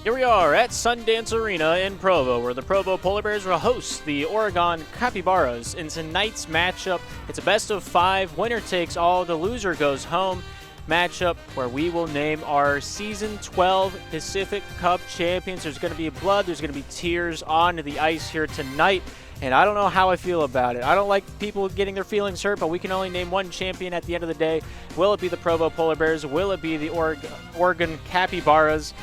Here we are at Sundance Arena in Provo, where the Provo Polar Bears will host the Oregon Capybaras in tonight's matchup. It's a best-of-5, winner takes all, the loser goes home matchup where we will name our Season 12 Pacific Cup champions. There's going to be blood, there's going to be tears on the ice here tonight, and I don't know how I feel about it. I don't like people getting their feelings hurt, but we can only name one champion at the end of the day. Will it be the Provo Polar Bears? Will it be the Oregon Capybaras?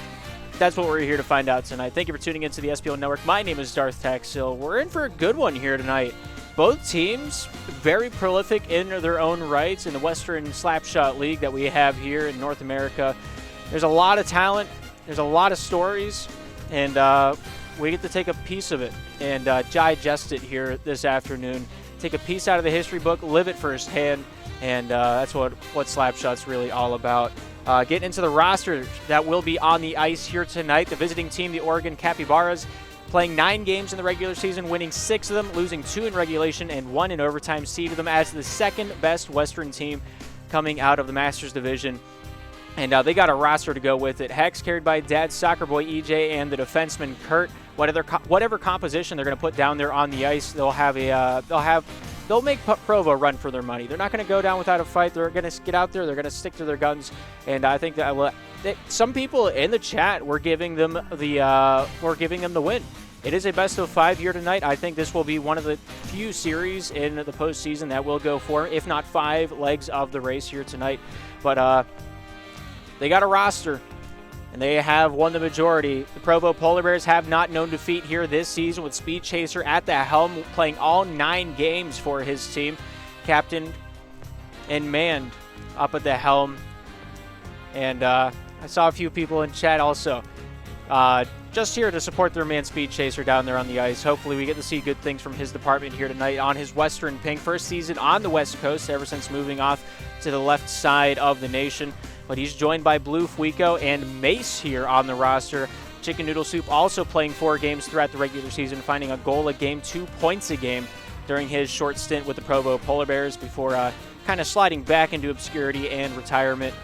That's what we're here to find out tonight. Thank you for tuning into the SPL Network. My name is Darth Taxil. We're in for a good one here tonight. Both teams very prolific in their own rights in the Western Slapshot League that we have here in North America. There's a lot of talent. There's a lot of stories, and we get to take a piece of it and digest it here this afternoon. Take a piece out of the history book, live it firsthand, and that's what Slapshot's really all about. Getting into the roster that will be on the ice here tonight. The visiting team, the Oregon Capybaras, playing 9 games in the regular season, winning 6 of them, losing 2 in regulation and 1 in overtime, seeded them as the second best Western team coming out of the Masters Division. And they got a roster to go with it. Hex carried by Dad's soccer boy EJ and the defenseman Kurt. Whatever composition they're going to put down there on the ice, they'll make Provo run for their money. They're not going to go down without a fight. They're going to get out there. They're going to stick to their guns. And I think that some people in the chat were giving them the win. It is a best-of-5 here tonight. I think this will be one of the few series in the postseason that will go 4, if not 5 legs of the race here tonight. But they got a roster, and they have won the majority. The Provo Polar Bears have not known defeat here this season, with Speed Chaser at the helm, playing all 9 games for his team, captained and manned up at the helm. And I saw a few people in chat also just here to support their man Speed Chaser down there on the ice. Hopefully we get to see good things from his department here tonight on his Western Pink. First season on the West Coast ever since moving off to the left side of the nation. But he's joined by Blue Fuico and Mace here on the roster. Chicken Noodle Soup also playing 4 games throughout the regular season, finding a goal a game, 2 points a game during his short stint with the Provo Polar Bears before kind of sliding back into obscurity and retirement.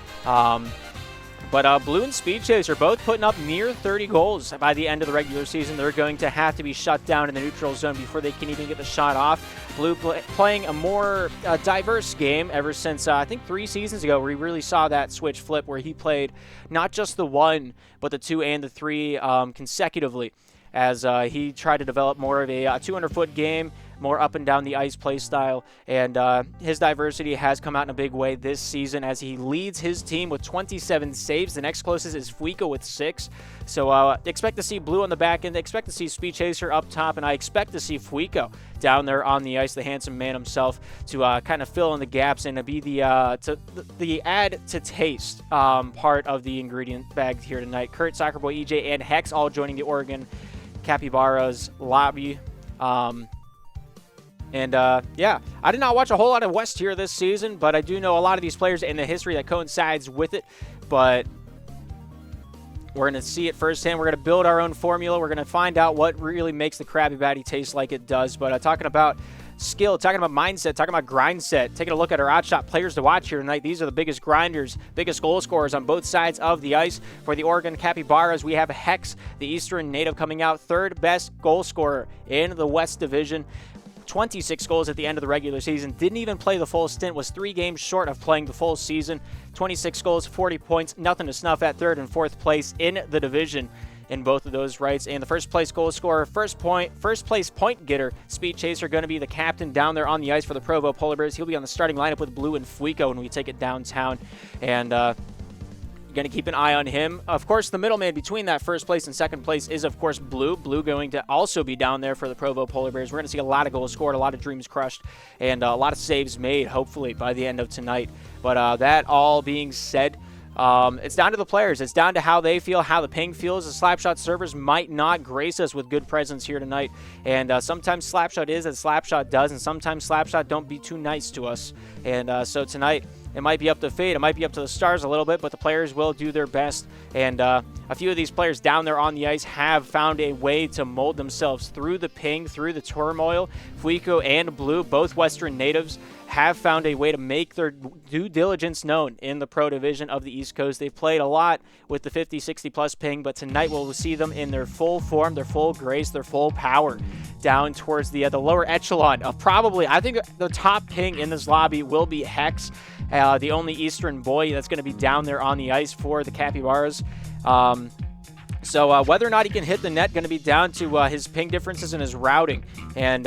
But Blue and Speed Chaser both putting up near 30 goals by the end of the regular season. They're going to have to be shut down in the neutral zone before they can even get the shot off. Blue playing a more diverse game ever since, I think, 3 seasons ago, where we really saw that switch flip, where he played not just the 1, but the 2 and the 3 consecutively, as he tried to develop more of a 200-foot game, more up and down the ice play style, and his diversity has come out in a big way this season as he leads his team with 27 saves. The next closest is Fuico with 6. So expect to see Blue on the back end, expect to see Speed Chaser up top, and I expect to see Fuico down there on the ice, the handsome man himself, to kind of fill in the gaps and to be the add to taste part of the ingredient bag here tonight. Kurt, Soccer Boy, EJ, and Hex all joining the Oregon Capybaras lobby. Yeah, I did not watch a whole lot of West here this season, but I do know a lot of these players and the history that coincides with it. But we're going to see it firsthand. We're going to build our own formula. We're going to find out what really makes the Krabby Patty taste like it does. But talking about skill, talking about mindset, talking about grind set, taking a look at our outshot players to watch here tonight. These are the biggest grinders, biggest goal scorers on both sides of the ice. For the Oregon Capybaras, we have Hex, the Eastern native, coming out 3rd best goal scorer in the West Division. 26 goals at the end of the regular season. Didn't even play the full stint, was 3 games short of playing the full season. 26 goals, 40 points, nothing to snuff at 3rd and 4th place in the division in both of those rights. And the first place goal scorer, first place point getter, Speed Chaser, going to be the captain down there on the ice for the Provo Polar Bears. He'll be on the starting lineup with Blue and Fuico when we take it downtown. And going to keep an eye on him. Of course, the middleman between that first place and second place is, of course, Blue. Blue going to also be down there for the Provo Polar Bears. We're going to see a lot of goals scored, a lot of dreams crushed, and a lot of saves made, hopefully, by the end of tonight. But that all being said, it's down to the players. It's down to how they feel, how the ping feels. The Slapshot servers might not grace us with good presence here tonight. And sometimes Slapshot is as Slapshot does, and sometimes Slapshot don't be too nice to us. And so tonight, It might be up to fate. It might be up to the stars a little bit, but the players will do their best. And a few of these players down there on the ice have found a way to mold themselves through the ping, through the turmoil. Fuico and Blue, both Western natives, have found a way to make their due diligence known in the pro division of the East Coast. They've played a lot with the 50, 60-plus ping, but tonight we'll see them in their full form, their full grace, their full power down towards the lower echelon of probably, I think the top ping in this lobby will be Hex, the only Eastern boy that's going to be down there on the ice for the Capybaras. So whether or not he can hit the net going to be down to his ping differences and his routing. And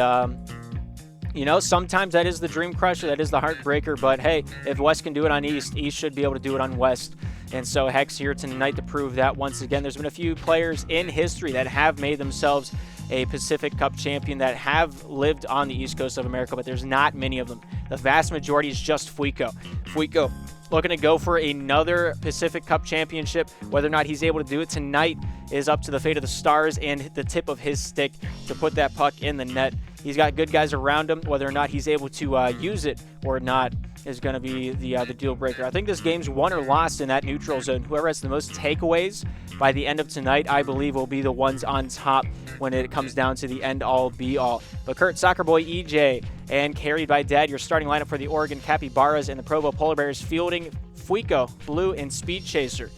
you know, sometimes that is the dream crusher, that is the heartbreaker, but hey, if West can do it on East, East should be able to do it on West. And so Hex here tonight to prove that once again. There's been a few players in history that have made themselves a Pacific Cup champion that have lived on the East Coast of America, but there's not many of them. The vast majority is just Fuico. Fuico looking to go for another Pacific Cup championship. Whether or not he's able to do it tonight is up to the fate of the stars and the tip of his stick to put that puck in the net. He's got good guys around him. Whether or not he's able to use it or not is going to be the deal breaker. I think this game's won or lost in that neutral zone. Whoever has the most takeaways by the end of tonight, I believe, will be the ones on top when it comes down to the end-all, be-all. But Kurt, Soccer Boy, EJ, and carried by Dad, your starting lineup for the Oregon Capybaras and the Provo Polar Bears, fielding Fuico, Blue, and Speed Chaser.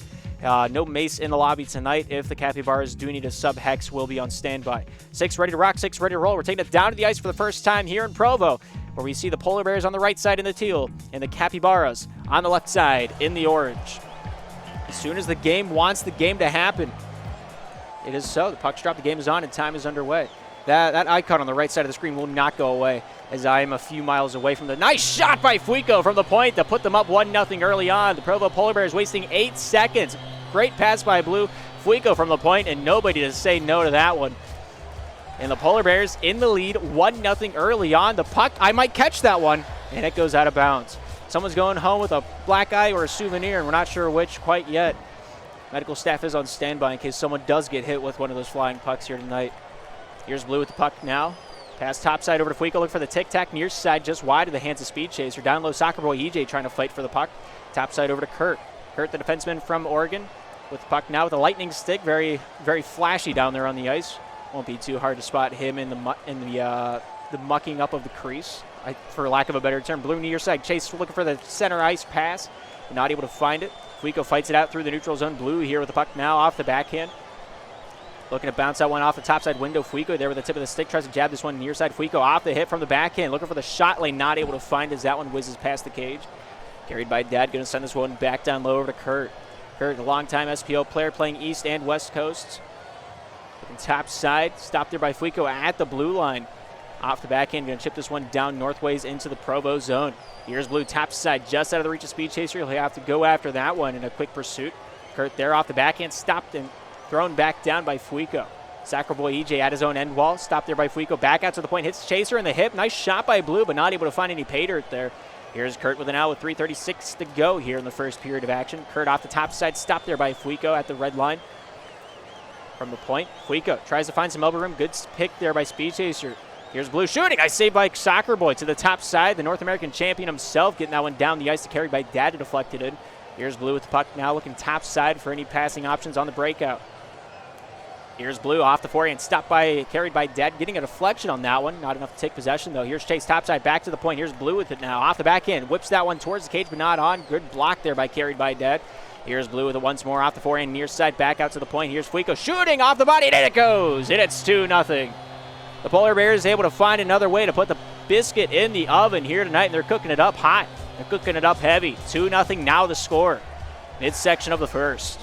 No Mace in the lobby tonight. If the Capybaras do need a sub, Hex will be on standby. 6 ready to rock, 6 ready to roll. We're taking it down to the ice for the first time here in Provo, where we see the Polar Bears on the right side in the teal and the Capybaras on the left side in the orange. As soon as the game wants the game to happen, it is so. The puck's dropped, the game is on, and time is underway. That icon on the right side of the screen will not go away as I am a few miles away from the nice shot by Fuico from the point to put them up 1-0 early on. The Provo Polar Bears wasting 8 seconds. Great pass by Blue. Fuico from the point, and nobody to say no to that one. And the Polar Bears in the lead, 1-0 early on. The puck, I might catch that one, and it goes out of bounds. Someone's going home with a black eye or a souvenir, and we're not sure which quite yet. Medical staff is on standby in case someone does get hit with one of those flying pucks here tonight. Here's Blue with the puck now. Pass topside over to Fuico. Look for the tic-tac near side just wide of the hands of Speed Chaser. Down low, Soccer Boy EJ trying to fight for the puck. Topside over to Kurt. Kurt, the defenseman from Oregon, with the puck now with a lightning stick. Very, very flashy down there on the ice. Won't be too hard to spot him in the mucking up of the crease, for lack of a better term. Blue near side. Chase looking for the center ice pass. Not able to find it. Fuico fights it out through the neutral zone. Blue here with the puck now off the backhand. Looking to bounce that one off the topside window. Fuico there with the tip of the stick. Tries to jab this one near side. Fuico off the hit from the backhand. Looking for the shot lane. Not able to find as that one whizzes past the cage. Carried by Dad. Going to send this one back down low over to Kurt. Kurt, a longtime SPL player playing East and West Coasts. Looking top side. Stopped there by Fuico at the blue line. Off the backhand. Going to chip this one down northways into the Provo zone. Here's Blue top side. Just out of the reach of Speed Chaser. He'll have to go after that one in a quick pursuit. Kurt there off the backhand. Stopped and thrown back down by Fuico. Soccer Boy EJ at his own end wall. Stopped there by Fuico. Back out to the point. Hits Chaser in the hip. Nice shot by Blue, but not able to find any pay dirt there. Here's Kurt with an L with 3:36 to go here in the first period of action. Kurt off the top side. Stopped there by Fuico at the red line. From the point, Fuico tries to find some elbow room. Good pick there by Speed Chaser. Here's Blue shooting. Nice save by Soccer Boy to the top side. The North American champion himself getting that one down the ice to carry by Dad to deflect it in. Here's Blue with the puck now looking top side for any passing options on the breakout. Here's Blue off the forehand, carried by Dad, getting a deflection on that one. Not enough to take possession, though. Here's Chase topside, back to the point. Here's Blue with it now. Off the backhand, whips that one towards the cage, but not on. Good block there by carried by Dad. Here's Blue with it once more off the forehand, near side, back out to the point. Here's Fuico shooting off the body, and in it goes. And it's 2-0. The Polar Bears able to find another way to put the biscuit in the oven here tonight, and they're cooking it up hot. They're cooking it up heavy. 2-0 now the score. Midsection of the first.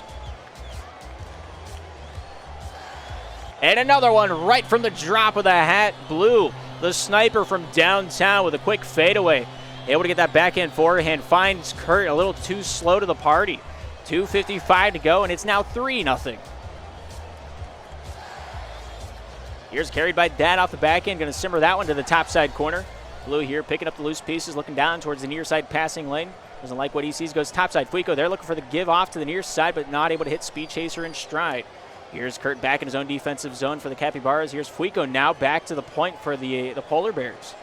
And another one right from the drop of the hat. Blue, the sniper from downtown with a quick fadeaway. Able to get that backhand forehand. Finds Kurt a little too slow to the party. 2:55 to go, and it's now 3-0. Here's carried by Dad off the backhand. Going to simmer that one to the top side corner. Blue here picking up the loose pieces, looking down towards the near side passing lane. Doesn't like what he sees, goes topside. Fuico there looking for the give off to the near side, but not able to hit Speed Chaser in stride. Here's Kurt back in his own defensive zone for the Capybaras. Here's Fuico now back to the point for the Polar Bears.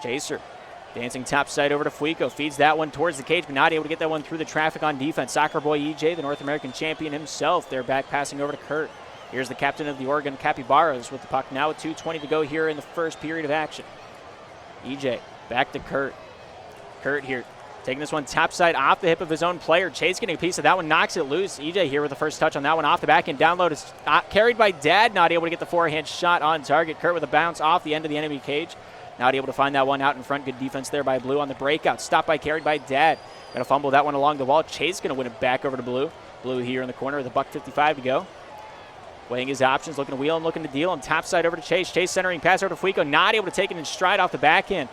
Chaser Dancing top side over to Fuico. Feeds that one towards the cage, but not able to get that one through the traffic on defense. Soccer boy EJ, the North American champion himself. They're back passing over to Kurt. Here's the captain of the Oregon Capybaras with the puck now with 2:20 to go here in the first period of action. EJ back to Kurt. Kurt here taking this one top side off the hip of his own player. Chase getting a piece of that one, knocks it loose. EJ here with the first touch on that one off the back end. Download is carried by Dad, not able to get the forehand shot on target. Kurt with a bounce off the end of the enemy cage. Not able to find that one out in front. Good defense there by Blue on the breakout. Stopped by, carried by Dad. Going to fumble that one along the wall. Chase going to win it back over to Blue. Blue here in the corner with a $1.55 to go. Weighing his options, looking to wheel and looking to deal. And top side over to Chase. Chase centering pass over to Fuico. Not able to take it in stride off the back end.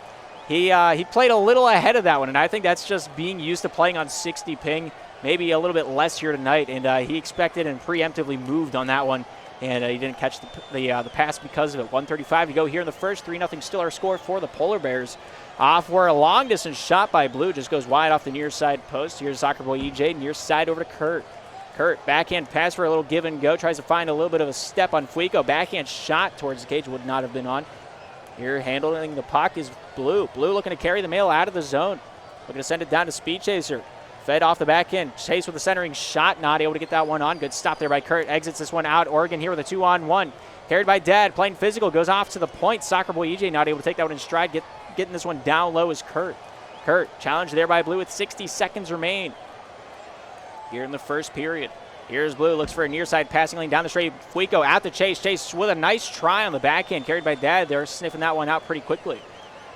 He played a little ahead of that one, and I think that's just being used to playing on 60 ping. Maybe a little bit less here tonight, and he expected and preemptively moved on that one. And he didn't catch the pass because of it. 1:35 to go here in the first. 3-0 still our score for the Polar Bears. Off where a long-distance shot by Blue just goes wide off the near side post. Here's soccer boy EJ, near side over to Kurt. Kurt, backhand pass for a little give and go. Tries to find a little bit of a step on Fuico. Backhand shot towards the cage would not have been on. Here handling the puck is Blue. Blue looking to carry the mail out of the zone. Looking to send it down to Speed Chaser. Fed off the back end. Chase with the centering shot. Not able to get that one on. Good stop there by Kurt. Exits this one out. Oregon here with a 2-on-1. Carried by Dad. Playing physical. Goes off to the point. Soccer boy EJ not able to take that one in stride. Getting this one down low is Kurt. Kurt challenged there by Blue with 60 seconds remain here in the first period. Here's Blue. Looks for a near side passing lane down the straight. Fuico at the chase. Chase with a nice try on the backhand. Carried by Dad. They're sniffing that one out pretty quickly.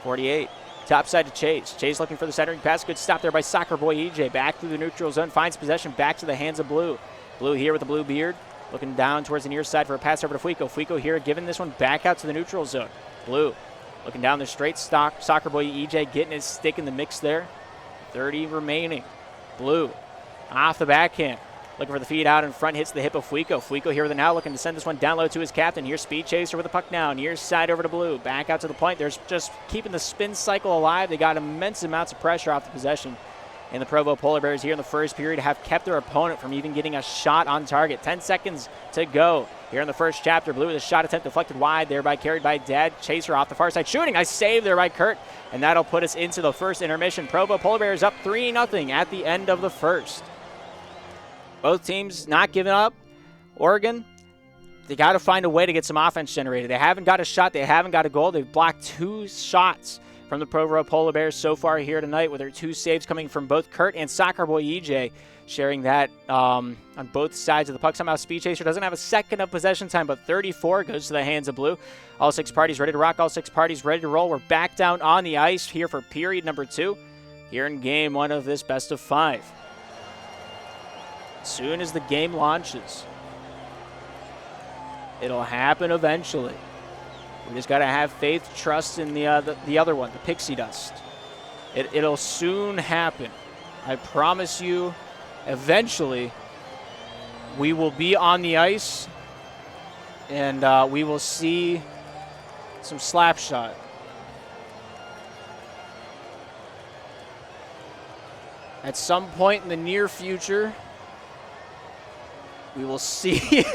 48. Top side to Chase. Chase looking for the centering pass. Good stop there by soccer boy EJ. Back through the neutral zone. Finds possession. Back to the hands of Blue. Blue here with the blue beard. Looking down towards the near side for a pass over to Fuico. Fuico here giving this one back out to the neutral zone. Blue looking down the straight stock. Soccer boy EJ getting his stick in the mix there. 30 remaining. Blue off the backhand. Looking for the feed out in front, hits the hip of Fuico. Fuico here with it now, looking to send this one down low to his captain. Here's Speed Chaser with the puck now. Near side over to Blue. Back out to the point. They're just keeping the spin cycle alive. They got immense amounts of pressure off the possession. And the Provo Polar Bears here in the first period have kept their opponent from even getting a shot on target. 10 seconds to go here in the first chapter. Blue with a shot attempt deflected wide, thereby carried by Dad. Chaser off the far side shooting. Nice save there by Kurt. And that'll put us into the first intermission. Provo Polar Bears up 3-0 at the end of the first. Both teams not giving up. Oregon, they got to find a way to get some offense generated. They haven't got a shot. They haven't got a goal. They've blocked 2 shots from the Provo Polar Bears so far here tonight, with their 2 saves coming from both Kurt and soccer boy EJ, sharing that on both sides of the puck. Somehow Speed Chaser doesn't have a second of possession time, but 34 goes to the hands of Blue. All 6 parties ready to rock. All 6 parties ready to roll. We're back down on the ice here for period number 2 here in game 1 of this best of 5. As soon as the game launches, it'll happen eventually. We just got to have faith, trust in the other one, the pixie dust. It'll soon happen. I promise you, eventually, we will be on the ice, and we will see some slap shot. At some point in the near future, we will see.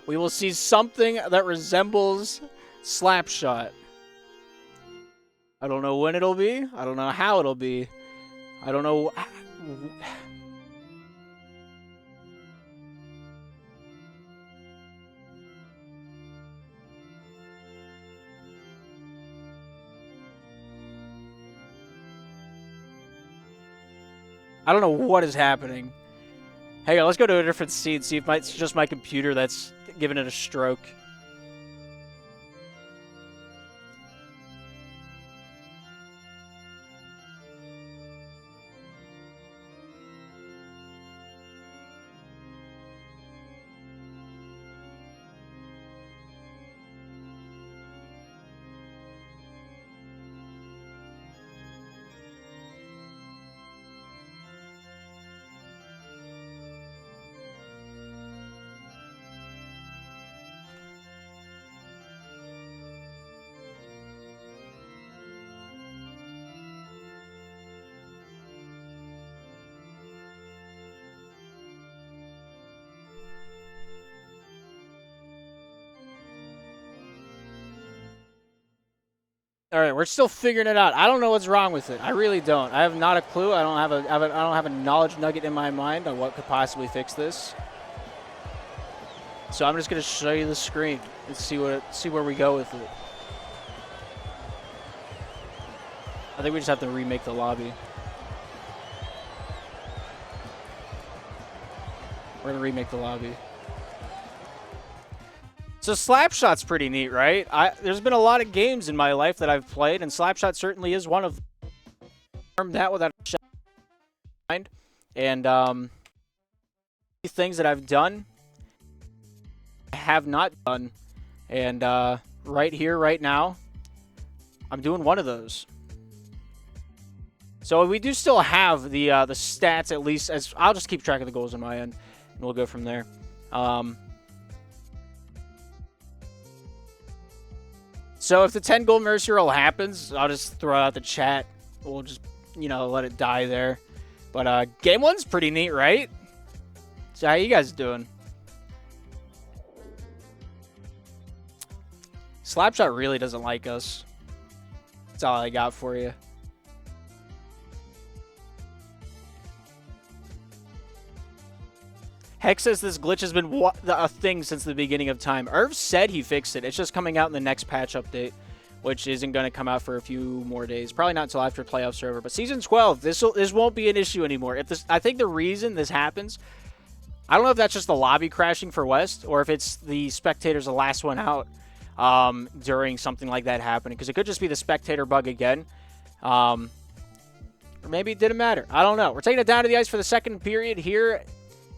We will see something that resembles Slapshot. I don't know when it'll be. I don't know how it'll be. I don't know. I don't know what is happening. Hey, let's go to a different scene, see if it's just my computer that's giving it a stroke. All right, we're still figuring it out. I don't know what's wrong with it. I really don't. I have not a clue. I don't have a knowledge nugget in my mind on what could possibly fix this. So I'm just gonna show you the screen and see where we go with it. I think we just have to remake the lobby. We're gonna remake the lobby. So Slapshot's pretty neat, right? There's been a lot of games in my life that I've played, and Slapshot certainly is one of them. That without a shot in mind. And things that I've done, I have not done. And right here, right now, I'm doing one of those. So we do still have the stats, at least. As I'll just keep track of the goals on my end, and we'll go from there. So if the 10-goal mercy roll happens, I'll just throw out the chat. We'll just, let it die there. But game one's pretty neat, right? So how you guys doing? Slapshot really doesn't like us. That's all I got for you. Hex says this glitch has been a thing since the beginning of time. Irv said he fixed it. It's just coming out in the next patch update, which isn't going to come out for a few more days. Probably not until after playoffs are over. But Season 12, this won't be an issue anymore. I think the reason this happens, I don't know if that's just the lobby crashing for West, or if it's the spectators the last one out during something like that happening. Because it could just be the spectator bug again. Or maybe it didn't matter. I don't know. We're taking it down to the ice for the second period here.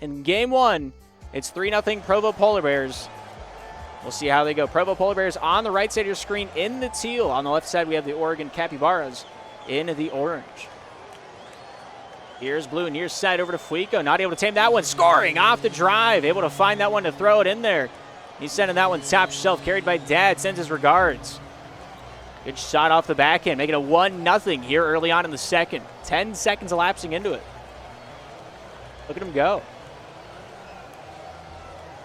In game one, it's 3-0 Provo Polar Bears. We'll see how they go. Provo Polar Bears on the right side of your screen in the teal. On the left side, we have the Oregon Capybaras in the orange. Here's blue near side over to Fuico. Not able to tame that one. Scoring off the drive. Able to find that one to throw it in there. He's sending that one top shelf. Carried by Dad. Sends his regards. Good shot off the backhand. Making it 1-0 here early on in the second. 10 seconds elapsing into it. Look at him go.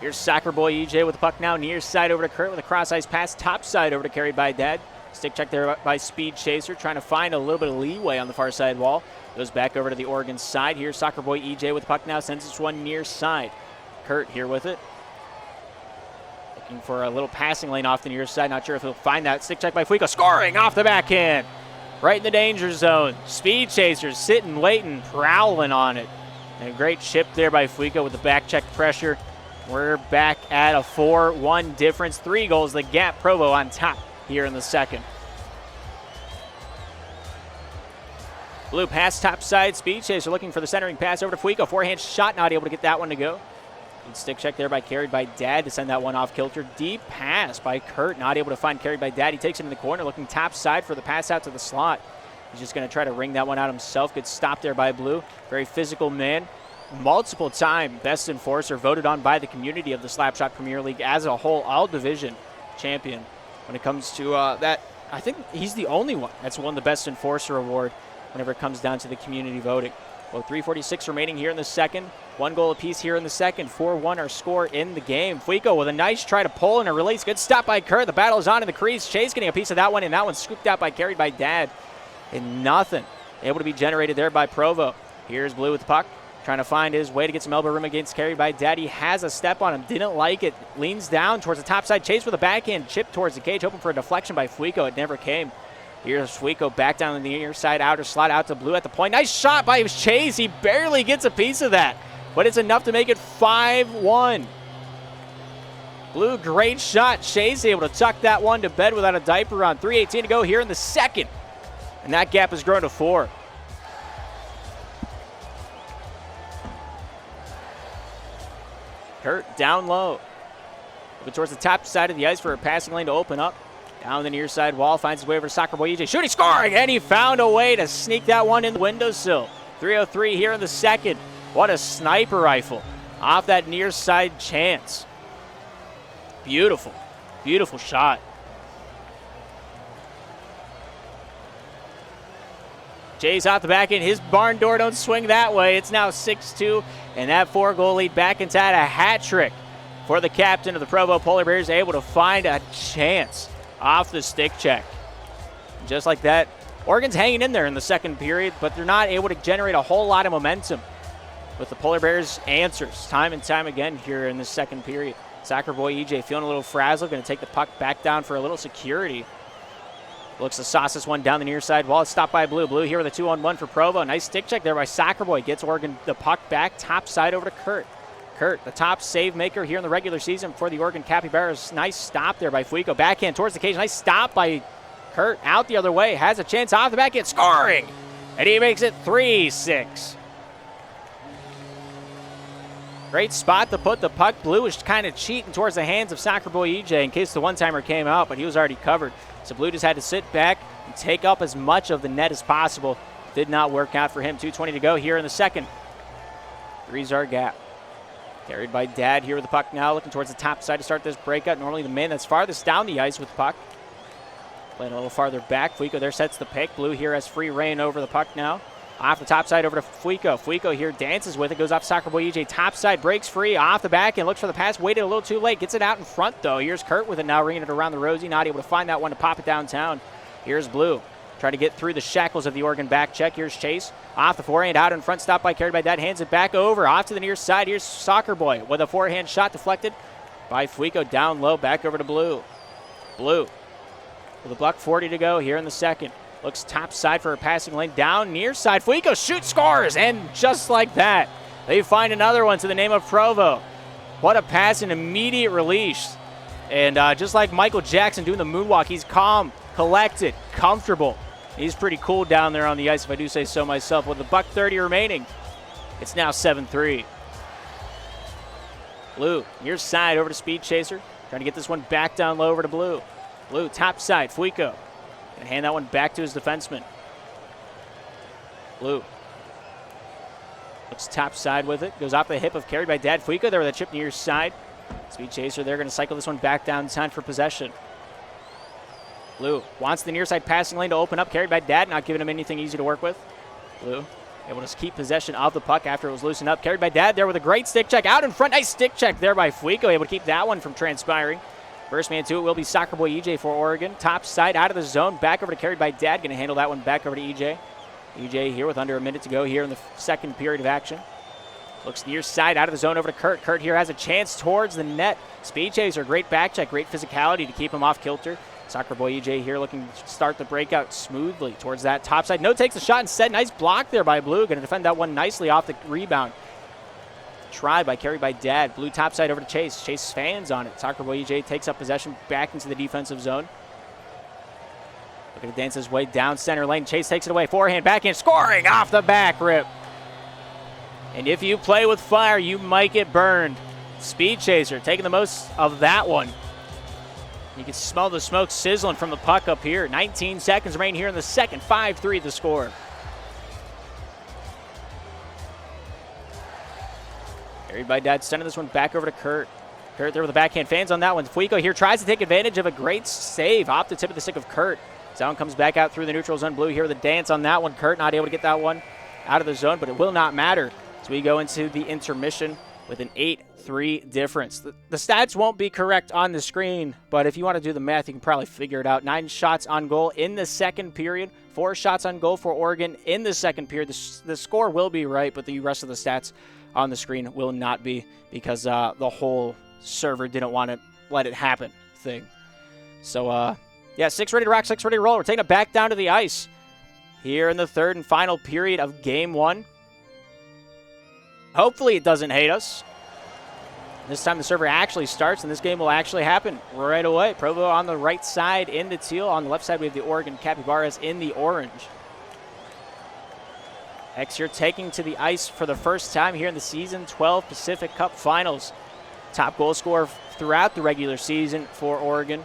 Here's Soccer Boy EJ with the puck now. Near side over to Kurt with a cross-ice pass. Top side over to carried by Dad. Stick check there by Speed Chaser. Trying to find a little bit of leeway on the far side wall. Goes back over to the Oregon side. Here's Soccer Boy EJ with the puck now. Sends this one near side. Kurt here with it. Looking for a little passing lane off the near side. Not sure if he'll find that. Stick check by Fuico. Scoring off the backhand. Right in the danger zone. Speed Chaser sitting, waiting, prowling on it. And a great chip there by Fuico with the back check pressure. We're back at a 4-1 difference. 3 goals, the gap. Provo on top here in the second. Blue pass top side. Speed Chaser looking for the centering pass over to Fuico. Forehand shot, not able to get that one to go. Good stick check there by carried by Dad to send that one off kilter. Deep pass by Kurt, not able to find carried by Dad. He takes it in the corner, looking top side for the pass out to the slot. He's just going to try to ring that one out himself. Good stop there by Blue. Very physical man. Multiple time best enforcer, voted on by the community of the Slapshot Premier League as a whole, all division champion. When it comes to that, I think he's the only one that's won the best enforcer award whenever it comes down to the community voting. Well, 3:46 remaining here in the second. 1 goal apiece here in the second. 4-1 our score in the game. Fuico with a nice try to pull and a release. Good stop by Kurt. The battle is on in the crease. Chase getting a piece of that one, and that one scooped out by carried by Dad. And nothing able to be generated there by Provo. Here's Blue with the puck. Trying to find his way to get some elbow room against carried by Daddy. Has a step on him. Didn't like it. Leans down towards the top side. Chase with a backhand. Chip towards the cage. Hoping for a deflection by Fuico. It never came. Here's Fuico back down in the near side. Outer slot out to Blue at the point. Nice shot by Chase. He barely gets a piece of that. But it's enough to make it 5-1. Blue, great shot. Chase able to tuck that one to bed without a diaper on. 3:18 to go here in the second. And that gap has grown to 4. Kurt down low. Looking towards the top side of the ice for a passing lane to open up. Down the near side wall, finds his way over to Soccer Boy EJ. Shooting, scoring, and he found a way to sneak that one in the windowsill. 3:03 here in the second. What a sniper rifle off that near side chance. Beautiful, beautiful shot. Jay's out the back end. His barn door don't swing that way. It's now 6-2, and that 4-goal lead back inside. A hat trick for the captain of the Provo Polar Bears, able to find a chance off the stick check. Just like that, Oregon's hanging in there in the second period, but they're not able to generate a whole lot of momentum with the Polar Bears' answers time and time again here in the second period. Soccer boy EJ feeling a little frazzled, going to take the puck back down for a little security. Looks to sauce this one down the near side wall. It's stopped by Blue. Blue here with a 2-on-1 for Provo. Nice stick check there by Soccer Boy. Gets Oregon the puck back, top side over to Kurt. Kurt, the top save maker here in the regular season for the Oregon Capybaras. Nice stop there by Fuico. Backhand towards the cage. Nice stop by Kurt. Out the other way. Has a chance off the backhand. Scoring! And he makes it 3-6. Great spot to put the puck. Blue was kind of cheating towards the hands of Soccer Boy EJ in case the one-timer came out, but he was already covered. So Blue just had to sit back and take up as much of the net as possible. Did not work out for him. 2:20 to go here in the second. 3's our gap. Carried by Dad here with the puck now, looking towards the top side to start this breakout. Normally the man that's farthest down the ice with the puck. Playing a little farther back. Fuico there sets the pick. Blue here has free reign over the puck now. Off the top side over to Fuico. Fuico here dances with it. Goes off Soccer Boy EJ. Top side breaks free off the back and looks for the pass. Waited a little too late. Gets it out in front though. Here's Kurt with it now, ringing it around the rosy. Not able to find that one to pop it downtown. Here's Blue. Try to get through the shackles of the Oregon back check. Here's Chase. Off the forehand. Out in front. Stopped by, carried by Dad. Hands it back over. Off to the near side. Here's Soccer Boy with a forehand shot deflected by Fuico. Down low. Back over to Blue. Blue with a $1:40 to go here in the second. Looks top side for a passing lane. Down near side. Fuico shoots, scores, and just like that, they find another one to the name of Provo. What a pass and immediate release. And just like Michael Jackson doing the moonwalk, he's calm, collected, comfortable. He's pretty cool down there on the ice, if I do say so myself. With the $1:30 remaining, it's now 7-3. Blue, near side over to Speed Chaser. Trying to get this one back down low over to Blue. Blue, top side, Fuico. And hand that one back to his defenseman. Blue. Looks top side with it. Goes off the hip of carried by Dad. Fuico there with a chip near side. Speed Chaser, they're going to cycle this one back downtown for possession. Blue wants the near side passing lane to open up. Carried by Dad, not giving him anything easy to work with. Blue able to keep possession of the puck after it was loosened up. Carried by Dad there with a great stick check. Out in front. Nice stick check there by Fuico. Able to keep that one from transpiring. First man to it will be Soccer Boy EJ for Oregon. Top side out of the zone. Back over to carried by Dad. Going to handle that one back over to EJ. EJ here with under a minute to go here in the second period of action. Looks near side out of the zone over to Kurt. Kurt here has a chance towards the net. Speed Chaser, great back check, great physicality to keep him off kilter. Soccer Boy EJ here looking to start the breakout smoothly towards that top side. No takes the shot instead. Nice block there by Blue. Going to defend that one nicely off the rebound. Tried by carried by Dad. Blue top side over to Chase. Chase fans on it. Soccer Boy EJ takes up possession back into the defensive zone. Looking to dance his way down center lane. Chase takes it away. Forehand, backhand, scoring off the back rip. And if you play with fire, you might get burned. Speed Chaser taking the most of that one. You can smell the smoke sizzling from the puck up here. 19 seconds remain here in the second. 5-3 the score. Carried by Dad, sending this one back over to Kurt. Kurt there with a backhand. Fans on that one. Fuico here tries to take advantage of a great save off the tip of the stick of Kurt. Sound comes back out through the neutral zone. Blue here with a dance on that one. Kurt not able to get that one out of the zone, but it will not matter. So we go into the intermission with an 8-3 difference. The stats won't be correct on the screen, but if you want to do the math, you can probably figure it out. 9 shots on goal in the second period. 4 shots on goal for Oregon in the second period. The score will be right, but the rest of the stats on the screen will not be because the whole server didn't want to let it happen thing. So, yeah, 6 ready to rock, 6 ready to roll. We're taking it back down to the ice here in the third and final period of Game 1. Hopefully it doesn't hate us. This time the server actually starts, and this game will actually happen right away. Provo on the right side in the teal. On the left side, we have the Oregon Capybaras in the orange. X here taking to the ice for the first time here in the Season 12 Pacific Cup Finals. Top goal scorer throughout the regular season for Oregon.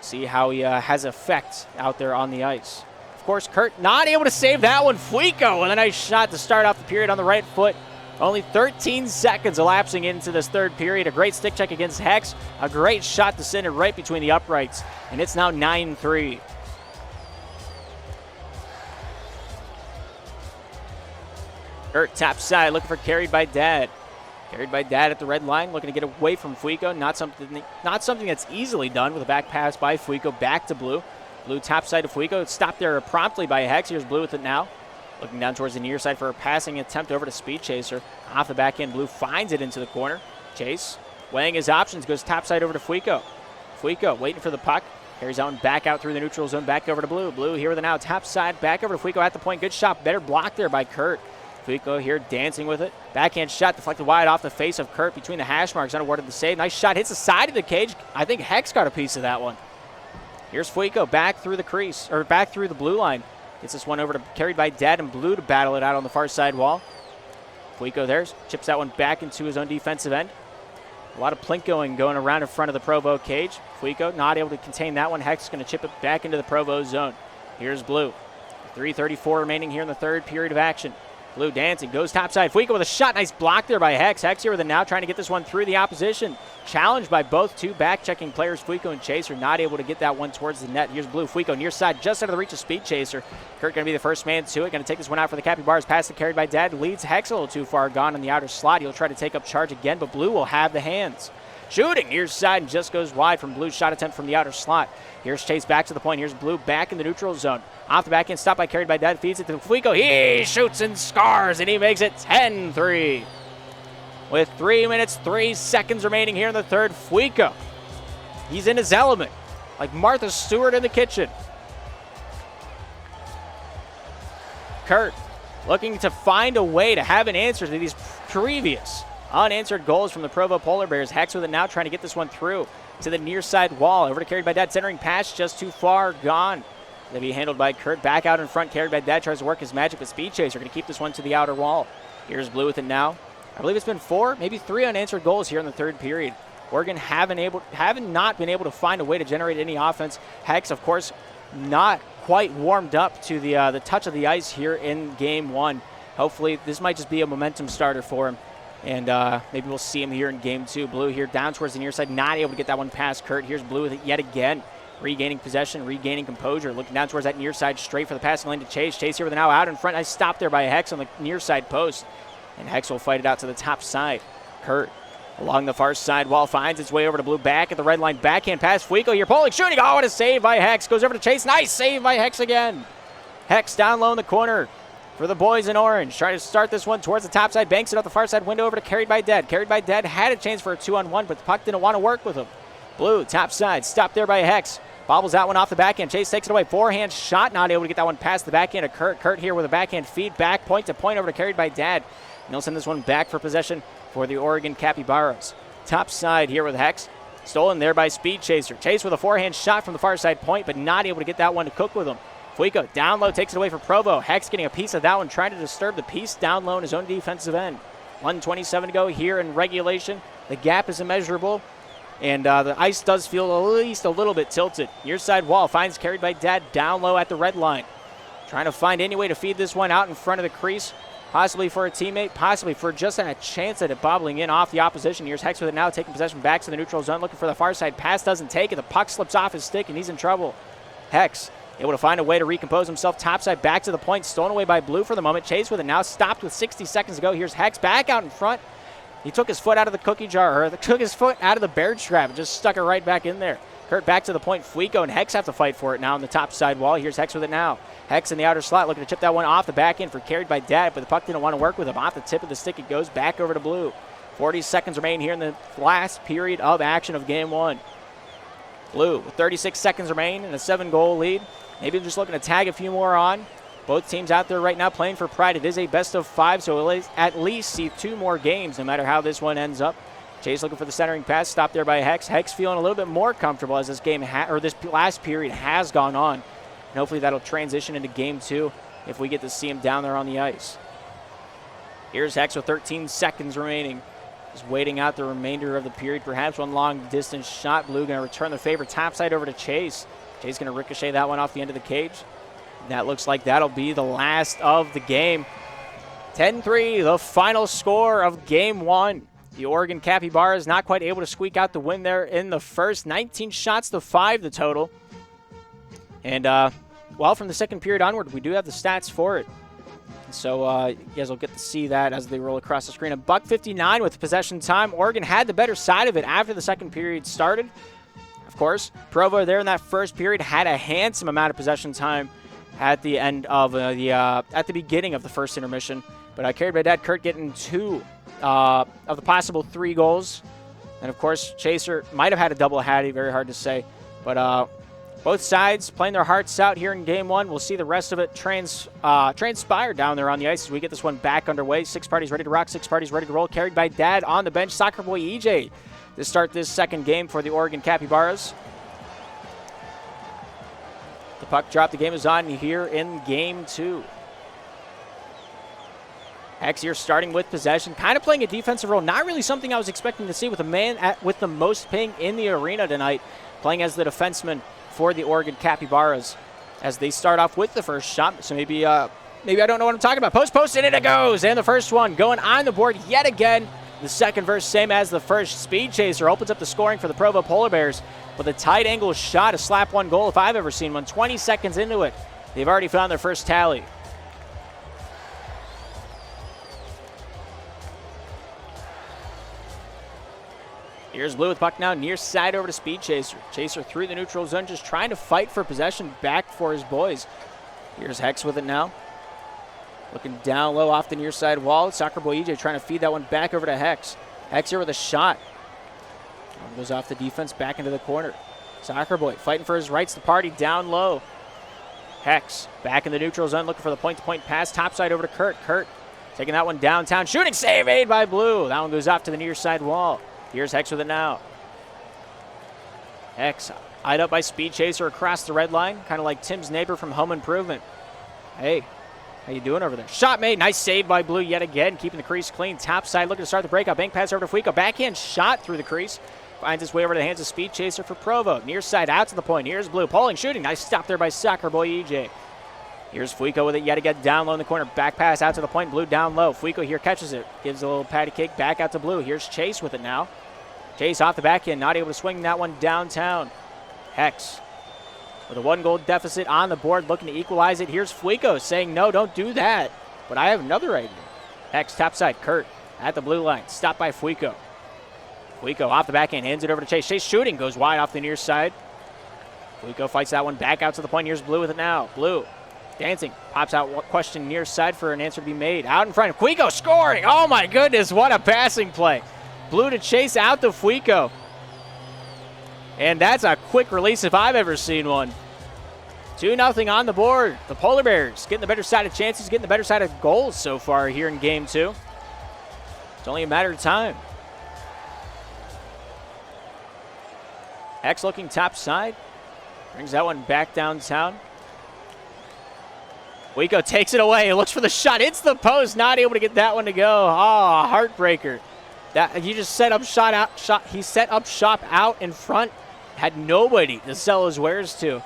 See how he has effect out there on the ice. Of course, Kurt not able to save that one. Fuico with a nice shot to start off the period on the right foot. Only 13 seconds elapsing into this third period. A great stick check against Hex. A great shot to send it right between the uprights. And it's now 9-3. Kurt top side looking for carried by Dad. Carried by Dad at the red line, looking to get away from Fuico. Not something that's easily done with a back pass by Fuico back to Blue. Blue top side to Fuico. Stopped there promptly by Hex. Here's Blue with it now. Looking down towards the near side for a passing attempt over to Speed Chaser. Off the back end, Blue finds it into the corner. Chase, weighing his options, goes top side over to Fuico. Fuico waiting for the puck. Carries that one back out through the neutral zone, back over to Blue. Blue here with it now, top side, back over to Fuico at the point. Good shot, better block there by Kurt. Fuico here dancing with it. Backhand shot deflected wide off the face of Kurt between the hash marks. Unawarded the save. Nice shot, hits the side of the cage. I think Hex got a piece of that one. Here's Fuico back through the crease, or back through the blue line. Gets this one over to carried by Dad and Blue to battle it out on the far side wall. Fuico there, chips that one back into his own defensive end. A lot of plink going around in front of the Provo cage. Fuico not able to contain that one. Hex going to chip it back into the Provo zone. Here's Blue. 3:34 remaining here in the third period of action. Blue dancing, goes topside. Fuico with a shot. Nice block there by Hex. Hex here with it now, trying to get this one through the opposition. Challenged by both two back-checking players. Fuico and Chaser not able to get that one towards the net. Here's Blue. Fuico near side, just out of the reach of Speed Chaser. Kurt going to be the first man to it. Going to take this one out for the Capybaras. Pass it carried by Dad. Leads Hex a little too far. Gone in the outer slot. He'll try to take up charge again, but Blue will have the hands. Shooting near side and just goes wide from Blue's shot attempt from the outer slot. Here's Chase back to the point. Here's Blue back in the neutral zone. Off the back end, stopped by carried by Dad. Feeds it to Fuico. He shoots and scores, and he makes it 10-3. With 3 minutes, 3 seconds remaining here in the third, Fuico, he's in his element, like Martha Stewart in the kitchen. Kurt looking to find a way to have an answer to these previous unanswered goals from the Provo Polar Bears. Hex with it now, trying to get this one through to the near side wall. Over to carried by Dad, centering pass just too far, gone. They'll be handled by Kurt. Back out in front, carried by Dad, tries to work his magic with Speed Chaser. Going to keep this one to the outer wall. Here's Blue with it now. I believe it's been 4, maybe 3 unanswered goals here in the third period. Oregon haven't not been able to find a way to generate any offense. Hex, of course, not quite warmed up to the touch of the ice here in game 1. Hopefully, this might just be a momentum starter for him. And maybe we'll see him here in game 2. Blue here down towards the near side, not able to get that one past Kurt. Here's Blue with it yet again. Regaining possession, regaining composure. Looking down towards that near side, straight for the passing lane to Chase. Chase here with it now out in front. Nice stop there by Hex on the near side post. And Hex will fight it out to the top side. Kurt along the far side wall finds its way over to Blue. Back at the red line. Backhand pass. Fuico here pulling, shooting. Oh, what a save by Hex. Goes over to Chase. Nice save by Hex again. Hex down low in the corner for the boys in orange. Trying to start this one towards the top side. Banks it out the far side window over to carried by Dad. Carried by Dad had a chance for a 2-on-1, but the puck didn't want to work with him. Blue top side. Stopped there by Hex. Bobbles that one off the backhand. Chase takes it away. Forehand shot. Not able to get that one past the backhand of Kurt. Kurt here with a backhand feed back. Point to point over to carried by Dad. And he'll send this one back for possession for the Oregon Capybaras. Top side here with Hex. Stolen there by Speed Chaser. Chase with a forehand shot from the far side point, but not able to get that one to cook with him. Fuico down low, takes it away for Provo. Hex getting a piece of that one, trying to disturb the piece down low in his own defensive end. 1:27 to go here in regulation. The gap is immeasurable, and the ice does feel at least a little bit tilted. Near side wall finds carried by Dad down low at the red line. Trying to find any way to feed this one out in front of the crease. Possibly for a teammate, possibly for just a chance at it bobbling in off the opposition. Here's Hex with it now, taking possession back to the neutral zone, looking for the far side. Pass doesn't take it. The puck slips off his stick, and he's in trouble. Hex able to find a way to recompose himself. Topside back to the point, stolen away by Blue for the moment. Chase with it now, stopped with 60 seconds to go. Here's Hex back out in front. He took his foot out of the cookie jar, or took his foot out of the bear trap and just stuck it right back in there. Kurt back to the point. Fuico and Hex have to fight for it now on the top side wall. Here's Hex with it now. Hex in the outer slot looking to chip that one off the back end for carried by Dad, but the puck didn't want to work with him. Off the tip of the stick, it goes back over to Blue. 40 seconds remain here in the last period of action of game 1. Blue with 36 seconds remain and a 7-goal lead. Maybe just looking to tag a few more on. Both teams out there right now playing for pride. It is a best of 5, so we'll at least see 2 more games no matter how this one ends up. Chase looking for the centering pass, stopped there by Hex. Hex feeling a little bit more comfortable as this game this last period has gone on. And hopefully that'll transition into game 2 if we get to see him down there on the ice. Here's Hex with 13 seconds remaining. Just waiting out the remainder of the period. Perhaps one long distance shot. Blue going to return the favor topside over to Chase. Chase going to ricochet that one off the end of the cage. And that looks like that'll be the last of the game. 10-3, the final score of game 1. The Oregon Capybaras not quite able to squeak out the win there in the first. 19 shots to 5 the total. And, well, from the second period onward, we do have the stats for it. So you guys will get to see that as they roll across the screen. $1:59 with possession time. Oregon had the better side of it after the second period started. Of course, Provo there in that first period had a handsome amount of possession time at the end of at the beginning of the first intermission. But carried by Dad, Kurt getting 2 of the possible 3 goals. And of course, Chaser might have had a double hattie, very hard to say. But both sides playing their hearts out here in game 1. We'll see the rest of it transpire down there on the ice as we get this one back underway. 6 parties ready to rock, 6 parties ready to roll. Carried by Dad on the bench, Soccer Boy EJ to start this second game for the Oregon Capybaras. The puck drop, the game is on here in game 2. Hex here starting with possession, kind of playing a defensive role. Not really something I was expecting to see with a man with the most ping in the arena tonight, playing as the defenseman for the Oregon Capybaras as they start off with the first shot. So maybe I don't know what I'm talking about. Post, and it goes. And the first one going on the board yet again. The second verse, same as the first. Speed Chaser opens up the scoring for the Provo Polar Bears with a tight angle shot, a slap one goal if I've ever seen one. 20 seconds into it, they've already found their first tally. Here's Blue with puck now, near side over to Speed Chaser. Chaser through the neutral zone, just trying to fight for possession back for his boys. Here's Hex with it now. Looking down low off the near side wall. Soccer Boy EJ trying to feed that one back over to Hex. Hex here with a shot. One goes off the defense, back into the corner. Soccer Boy fighting for his rights to party down low. Hex back in the neutral zone, looking for the point-to-point pass. Topside over to Kurt. Kurt taking that one downtown. Shooting save made by Blue. That one goes off to the near side wall. Here's Hex with it now. Hex eyed up by Speed Chaser across the red line, kind of like Tim's neighbor from Home Improvement. Hey, how you doing over there? Shot made. Nice save by Blue yet again, keeping the crease clean. Top side looking to start the breakout. Bank pass over to Fuico. Backhand shot through the crease. Finds his way over to the hands of Speed Chaser for Provo. Near side out to the point. Here's Blue. Pulling, shooting. Nice stop there by Soccer Boy EJ. Here's Fuico with it yet again down low in the corner. Back pass out to the point. Blue down low. Fuico here catches it. Gives a little patty cake back out to Blue. Here's Chase with it now. Chase off the back end. Not able to swing that one downtown. Hex with a 1-goal deficit on the board, looking to equalize it. Here's Fuico saying, no, don't do that. But I have another idea. Hex topside. Kurt at the blue line. Stopped by Fuico. Fuico off the back end. Hands it over to Chase. Chase shooting. Goes wide off the near side. Fuico fights that one back out to the point. Here's Blue with it now. Blue dancing. Pops out question near side for an answer to be made. Out in front. Fuico scoring. Oh, my goodness. What a passing play. Blue to Chase out to Fuico. And that's a quick release if I've ever seen one. 2-0 on the board. The Polar Bears getting the better side of chances, getting the better side of goals so far here in game 2. It's only a matter of time. Hex looking top side. Brings that one back downtown. Fuico takes it away. He looks for the shot. Hits the post. Not able to get that one to go. Oh, heartbreaker. That he just set up he set up shop out in front. Had nobody to sell his wares to,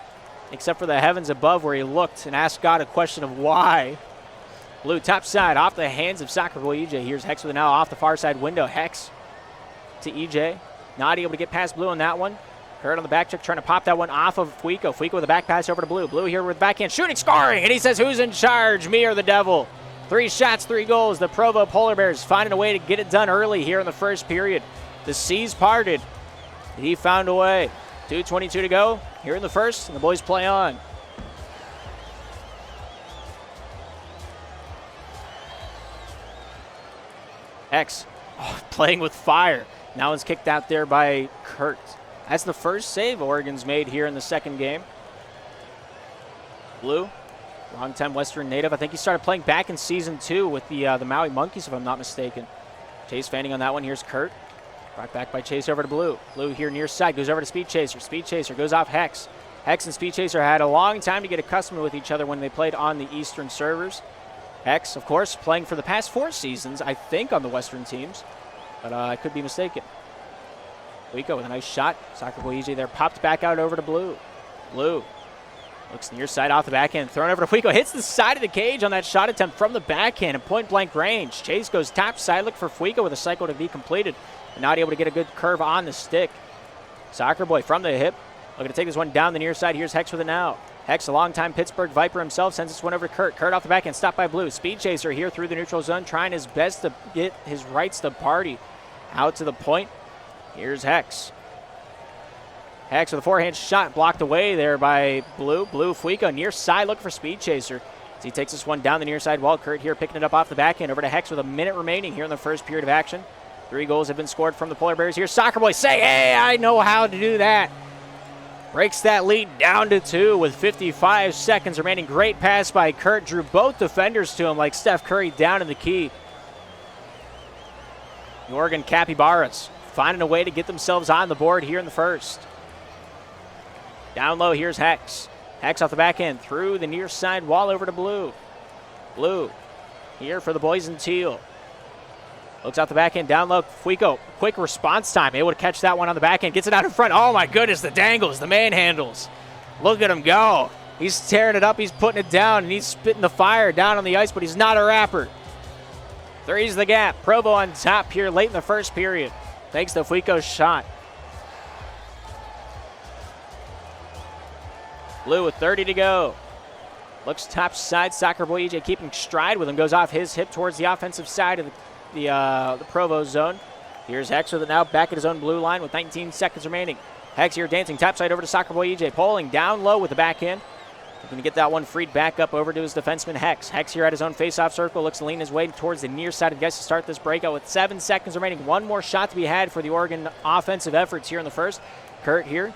except for the heavens above where he looked and asked God a question of why. Blue top side off the hands of Soccer Boy EJ. Here's Hex with it now off the far side window. Hex to EJ. Not able to get past Blue on that one. Hurt on the back check, trying to pop that one off of Fuico. Fuico with a back pass over to Blue. Blue here with backhand shooting, scoring, and he says, who's in charge, me or the devil? 3 shots, 3 goals. The Provo Polar Bears finding a way to get it done early here in the first period. The seas parted. He found a way. 2:22 to go here in the first, and the boys play on. Hex playing with fire. Now it's kicked out there by Kurt. That's the first save Oregon's made here in the second game. Blue, longtime Western native. I think he started playing back in Season 2 with the Maui Monkeys, if I'm not mistaken. Chase fanning on that one. Here's Kurt. Brought back by Chase over to Blue. Blue here near side. Goes over to Speed Chaser. Speed Chaser goes off Hex. Hex and Speed Chaser had a long time to get accustomed with each other when they played on the Eastern servers. Hex, of course, playing for the past 4 seasons, I think, on the Western teams. But I could be mistaken. Fuico with a nice shot. Soccer Boy EJ there. Popped back out over to Blue. Blue looks near side off the backhand. Thrown over to Fuico. Hits the side of the cage on that shot attempt from the backhand and point-blank range. Chase goes top side. Look for Fuico with a cycle to be completed. And not able to get a good curve on the stick. Soccer Boy from the hip. Looking to take this one down the near side. Here's Hex with it now. Hex, a longtime Pittsburgh Viper himself, sends this one over to Kurt. Kurt off the backhand, stopped by Blue. Speed Chaser here through the neutral zone, trying his best to get his rights to party. Out to the point. Here's Hex. Hex with a forehand shot blocked away there by Blue. Blue Fuico near side looking for Speed Chaser. As he takes this one down the near side wall. Kurt here picking it up off the back end over to Hex with a minute remaining here in the first period of action. 3 goals have been scored from the Polar Bears here. Soccer Boy say, hey, I know how to do that. Breaks that lead down to 2 with 55 seconds remaining. Great pass by Kurt. Drew both defenders to him like Steph Curry down in the key. The Oregon Capybaras finding a way to get themselves on the board here in the first. Down low, here's Hex. Hex off the back end, through the near side wall over to Blue. Blue here for the boys in teal. Looks out the back end, down low, Fuico. Quick response time, able to catch that one on the back end. Gets it out in front. Oh my goodness, the dangles, the manhandles. Look at him go. He's tearing it up, he's putting it down, and he's spitting the fire down on the ice, but he's not a rapper. 3's the gap. Provo on top here late in the first period. Thanks to Fuico's shot. Blue with 30 to go. Looks top side. Soccer Boy EJ keeping stride with him. Goes off his hip towards the offensive side of the Provo zone. Here's Hex with it now back at his own blue line with 19 seconds remaining. Hex here dancing top side over to Soccer Boy EJ. Pulling down low with the backhand. Going to get that one freed back up over to his defenseman Hex. Hex here at his own face-off circle. Looks to lean his way towards the near side of the ice to start this breakout with 7 seconds remaining. One more shot to be had for the Oregon offensive efforts here in the first. Kurt here.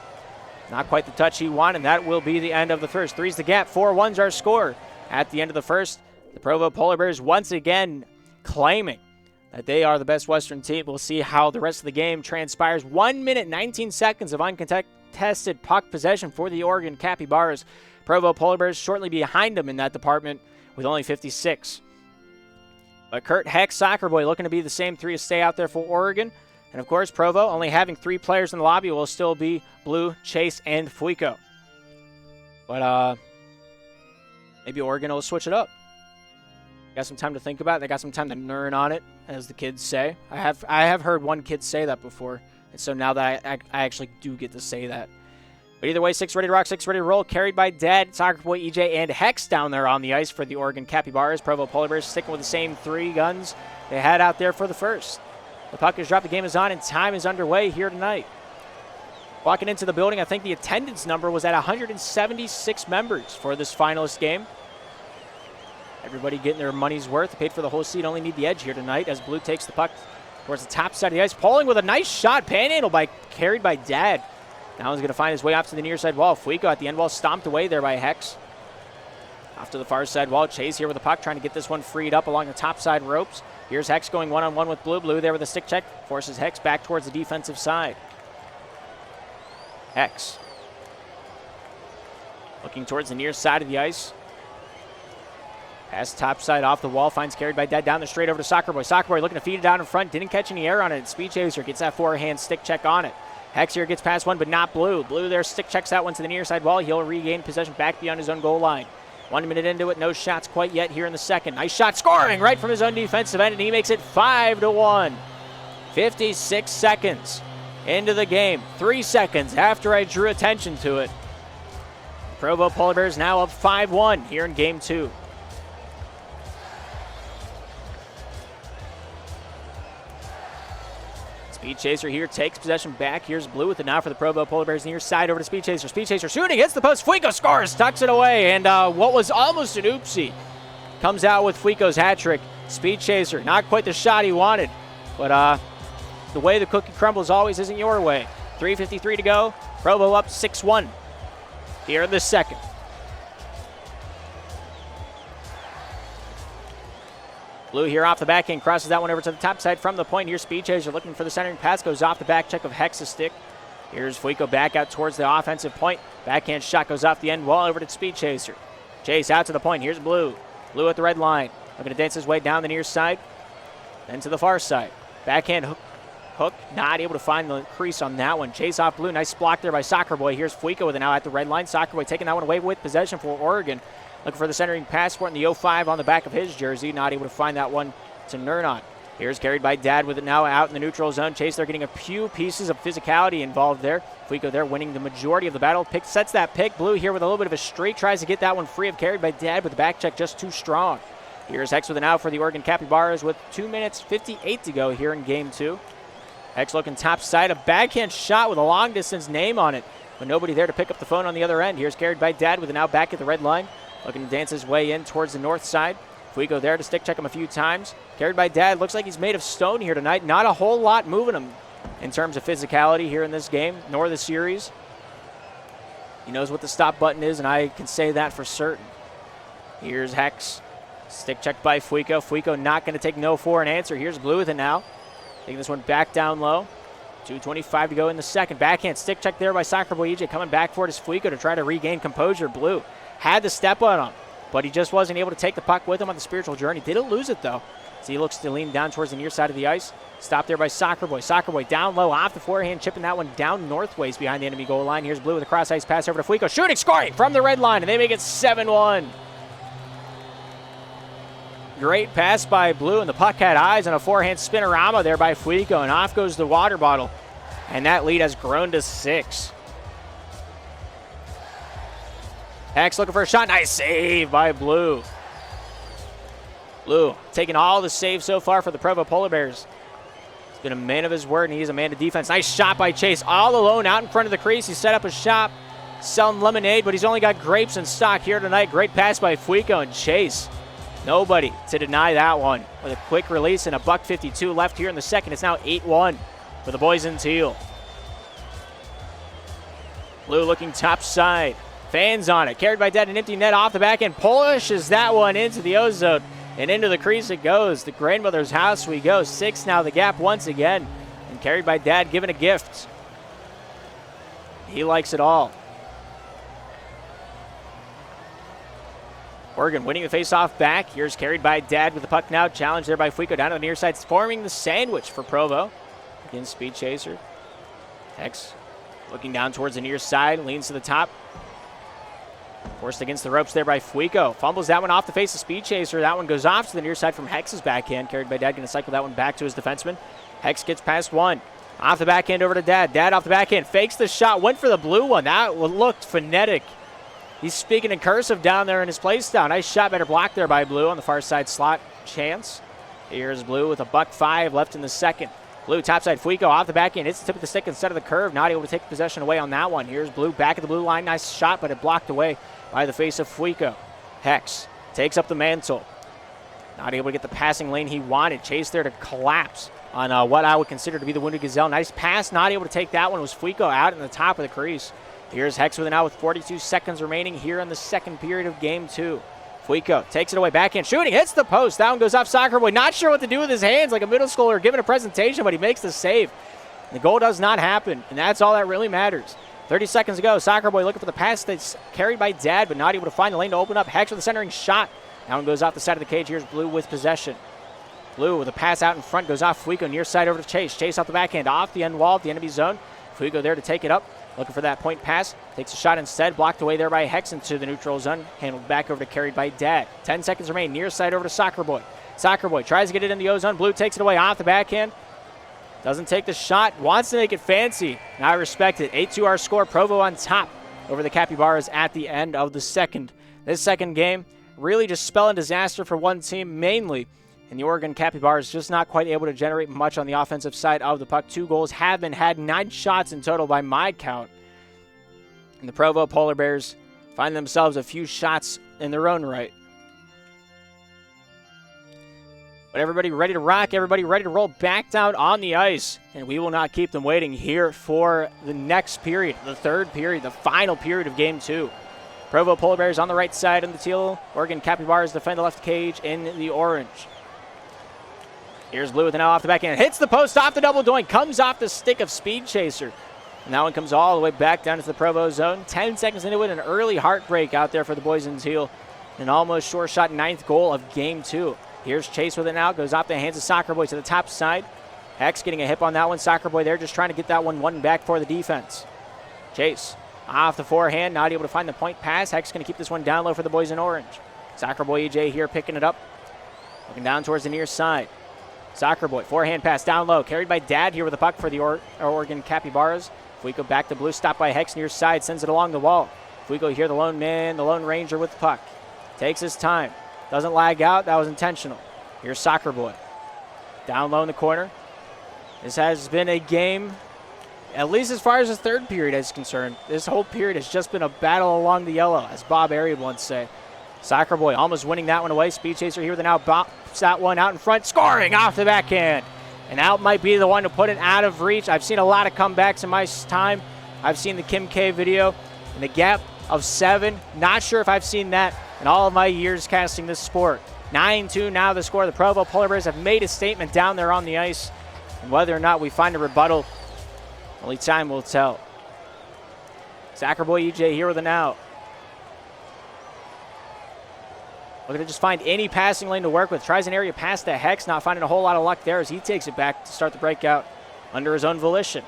Not quite the touch he wanted, and that will be the end of the first. 3's the gap, 4-1's our score. At the end of the first, the Provo Polar Bears once again claiming that they are the best Western team. We'll see how the rest of the game transpires. 1 minute, 19 seconds of uncontested puck possession for the Oregon Capybaras. Provo Polar Bears shortly behind them in that department with only 56. But Kurt, Hex, Soccer Boy looking to be the same 3 to stay out there for Oregon. And, of course, Provo only having 3 players in the lobby will still be Blue, Chase, and Fuico. But maybe Oregon will switch it up. Got some time to think about it. They got some time to learn on it, as the kids say. I have heard one kid say that before. And so now that I actually do get to say that. But either way, 6 ready to rock, 6 ready to roll. Carried by Dad, Soccer Boy, EJ, and Hex down there on the ice for the Oregon Capybaras. Provo Polar Bears sticking with the same 3 guns they had out there for the first. The puck is dropped, the game is on, and time is underway here tonight. Walking into the building, I think the attendance number was at 176 members for this finalist game. Everybody getting their money's worth. Paid for the whole seat, only need the edge here tonight as Blue takes the puck towards the top side of the ice. Pulling with a nice shot, panhandle carried by Dad. Now he's going to find his way off to the near side wall. Fuico at the end wall, stomped away there by Hex. Off to the far side wall. Chase here with the puck, trying to get this one freed up along the top side ropes. Here's Hex going one-on-one with Blue. Blue there with a stick check. Forces Hex back towards the defensive side. Hex looking towards the near side of the ice. Pass top side off the wall. Finds carried by Dad down the straight over to Soccer Boy. Soccer Boy looking to feed it down in front. Didn't catch any air on it. Speed Chaser gets that forehand stick check on it. Hex here gets past one, but not Blue. Blue there stick checks that one to the near side wall. He'll regain possession back beyond his own goal line. 1 minute into it, no shots quite yet here in the second. Nice shot, scoring right from his own defensive end, and he makes it 5-1. 56 seconds into the game. 3 seconds after I drew attention to it. Provo Polar Bears now up 5-1 here in game 2. Speed Chaser here takes possession back. Here's Blue with it now for the Provo Polar Bears near side over to Speed Chaser. Speed Chaser shooting, hits the post. Fuico scores, tucks it away, and what was almost an oopsie comes out with Fuico's hat trick. Speed Chaser, not quite the shot he wanted, but the way the cookie crumbles always isn't your way. 3:53 to go. Provo up 6-1 here in the second. Blue here off the backhand, crosses that one over to the top side from the point. Here's Speed Chaser looking for the centering pass, goes off the back check of Hex's stick. Here's Fuico back out towards the offensive point. Backhand shot goes off the end wall over to Speed Chaser. Chase out to the point. Here's Blue. Blue at the red line. Looking to dance his way down the near side, then to the far side. Backhand hook, not able to find the crease on that one. Chase off Blue, nice block there by Soccer Boy. Here's Fuico with it now at the red line. Soccer Boy taking that one away with possession for Oregon. Looking for the centering pass for it in the 05 on the back of his jersey. Not able to find that one to Nernon. Here's carried by Dad with it now out in the neutral zone. Chase, they're getting a few pieces of physicality involved there. Fuico there winning the majority of the battle. Sets that pick. Blue here with a little bit of a streak. Tries to get that one free of carried by Dad, but the back check just too strong. Here's Hex with it now for the Oregon Capybaras with 2 minutes 58 to go here in game 2. Hex looking top side, a backhand shot with a long distance name on it, but nobody there to pick up the phone on the other end. Here's carried by Dad with it now back at the red line, looking to dance his way in towards the north side. Fuico there to stick check him a few times. Carried by Dad, looks like he's made of stone here tonight. Not a whole lot moving him in terms of physicality here in this game, nor the series. He knows what the stop button is, and I can say that for certain. Here's Hex. Stick checked by Fuico. Fuico not going to take no for an answer. Here's Blue with it now. Taking this one back down low. 2:25 to go in the second. Backhand stick check there by Soccer Boy EJ. Coming back for it is Fuico to try to regain composure. Blue had the step on him, but he just wasn't able to take the puck with him on the spiritual journey. Didn't lose it, though. So he looks to lean down towards the near side of the ice. Stopped there by Soccer Boy. Soccer Boy down low off the forehand, chipping that one down northways behind the enemy goal line. Here's Blue with a cross-ice pass over to Fuico. Shooting, scoring from the red line, and they make it 7-1. Great pass by Blue, and the puck had eyes on a forehand spinorama there by Fuico, and off goes the water bottle. And that lead has grown to 6. Hex looking for a shot. Nice save by Blue. Blue taking all the saves so far for the Provo Polar Bears. He's been a man of his word, and he's a man of defense. Nice shot by Chase. All alone out in front of the crease. He set up a shop, selling lemonade, but he's only got grapes in stock here tonight. Great pass by Fuico and Chase. Nobody to deny that one. With a quick release and a $1.52 left here in the second. It's now 8-1 for the boys in teal. Blue looking top side. Fans on it. Carried by Dad, an empty net off the back end. Pushes that one into the ozone. And into the crease it goes. The grandmother's house we go. 6 now the gap once again. And carried by Dad, given a gift. He likes it all. Oregon winning the face-off back. Here's carried by Dad with the puck now. Challenge there by Fuico down to the near side. Forming the sandwich for Provo. Again, Speed Chaser. Hex looking down towards the near side. Leans to the top. Forced against the ropes there by Fuico. Fumbles that one off the face of Speed Chaser. That one goes off to the near side from Hex's backhand. Carried by Dad. Going to cycle that one back to his defenseman. Hex gets past one. Off the backhand over to Dad. Dad off the backhand. Fakes the shot. Went for the blue one. That looked phonetic. He's speaking in cursive down there in his place down. Nice shot, better block there by Blue on the far side slot. Chance. Here's Blue with a $1.05 left in the second. Blue topside, Fuico off the backhand. Hits the tip of the stick instead of the curve. Not able to take possession away on that one. Here's Blue back at the blue line. Nice shot, but it blocked away by the face of Fuico. Hex takes up the mantle. Not able to get the passing lane he wanted. Chase there to collapse on what I would consider to be the Wounded Gazelle. Nice pass. Not able to take that one. It was Fuico out in the top of the crease. Here's Hex with it now with 42 seconds remaining here in the second period of game 2. Fuico takes it away, backhand shooting, hits the post. That one goes off Soccer Boy. Not sure what to do with his hands, like a middle schooler giving a presentation, but he makes the save. The goal does not happen, and that's all that really matters. 30 seconds to go. Soccer Boy looking for the pass that's carried by Dad, but not able to find the lane to open up. Hex with a centering shot. That one goes off the side of the cage. Here's Blue with possession. Blue with a pass out in front, goes off Fuico, near side over to Chase. Chase off the backhand, off the end wall of the enemy zone. Fuico there to take it up. Looking for that point pass. Takes a shot instead. Blocked away there by Hex into the neutral zone. Handled back over to carried by Dad. 10 seconds remain. Near side over to Soccer Boy. Soccer Boy tries to get it in the O-zone. Blue takes it away off the backhand. Doesn't take the shot. Wants to make it fancy. Now I respect it. 8-2 our score. Provo on top over the Capybaras at the end of the second. This second game really just spelling disaster for one team mainly. And the Oregon Capybaras just not quite able to generate much on the offensive side of the puck. 2 goals have been had, 9 shots in total by my count. And the Provo Polar Bears find themselves a few shots in their own right. But everybody ready to rock, everybody ready to roll back down on the ice. And we will not keep them waiting here for the next period, the third period, the final period of game 2. Provo Polar Bears on the right side in the teal. Oregon Capybaras defend the left cage in the orange. Here's Blue with an L off the backhand. Hits the post off the double doink. Comes off the stick of Speed Chaser. And that one comes all the way back down to the Provo zone. 10 seconds into it. An early heartbreak out there for the boys in teal. An almost sure shot 9th goal of game 2. Here's Chase with it now. Goes off the hands of Soccer Boy to the top side. Hex getting a hip on that one. Soccer Boy there just trying to get that one back for the defense. Chase off the forehand. Not able to find the point pass. Hex going to keep this one down low for the boys in orange. Soccer Boy EJ here picking it up. Looking down towards the near side. Soccer Boy, forehand pass down low. Carried by Dad here with the puck for the Oregon Capybaras. Fuico back to Blue, stopped by Hex near side, sends it along the wall. Fuico here, the lone man, the lone ranger with the puck. Takes his time. Doesn't lag out. That was intentional. Here's Soccer Boy. Down low in the corner. This has been a game, at least as far as the third period is concerned. This whole period has just been a battle along the yellow, as Bob Airy would once say. Soccer Boy almost winning that one away. Speed Chaser here with an out, bops that one out in front, scoring off the backhand. And out might be the one to put it out of reach. I've seen a lot of comebacks in my time. I've seen the Kim K video in the gap of 7. Not sure if I've seen that in all of my years casting this sport. 9-2 now the score. The Provo Polar Bears have made a statement down there on the ice. And whether or not we find a rebuttal, only time will tell. Soccer Boy EJ here with an out. Looking to just find any passing lane to work with. Tries an area pass to Hex, not finding a whole lot of luck there as he takes it back to start the breakout under his own volition.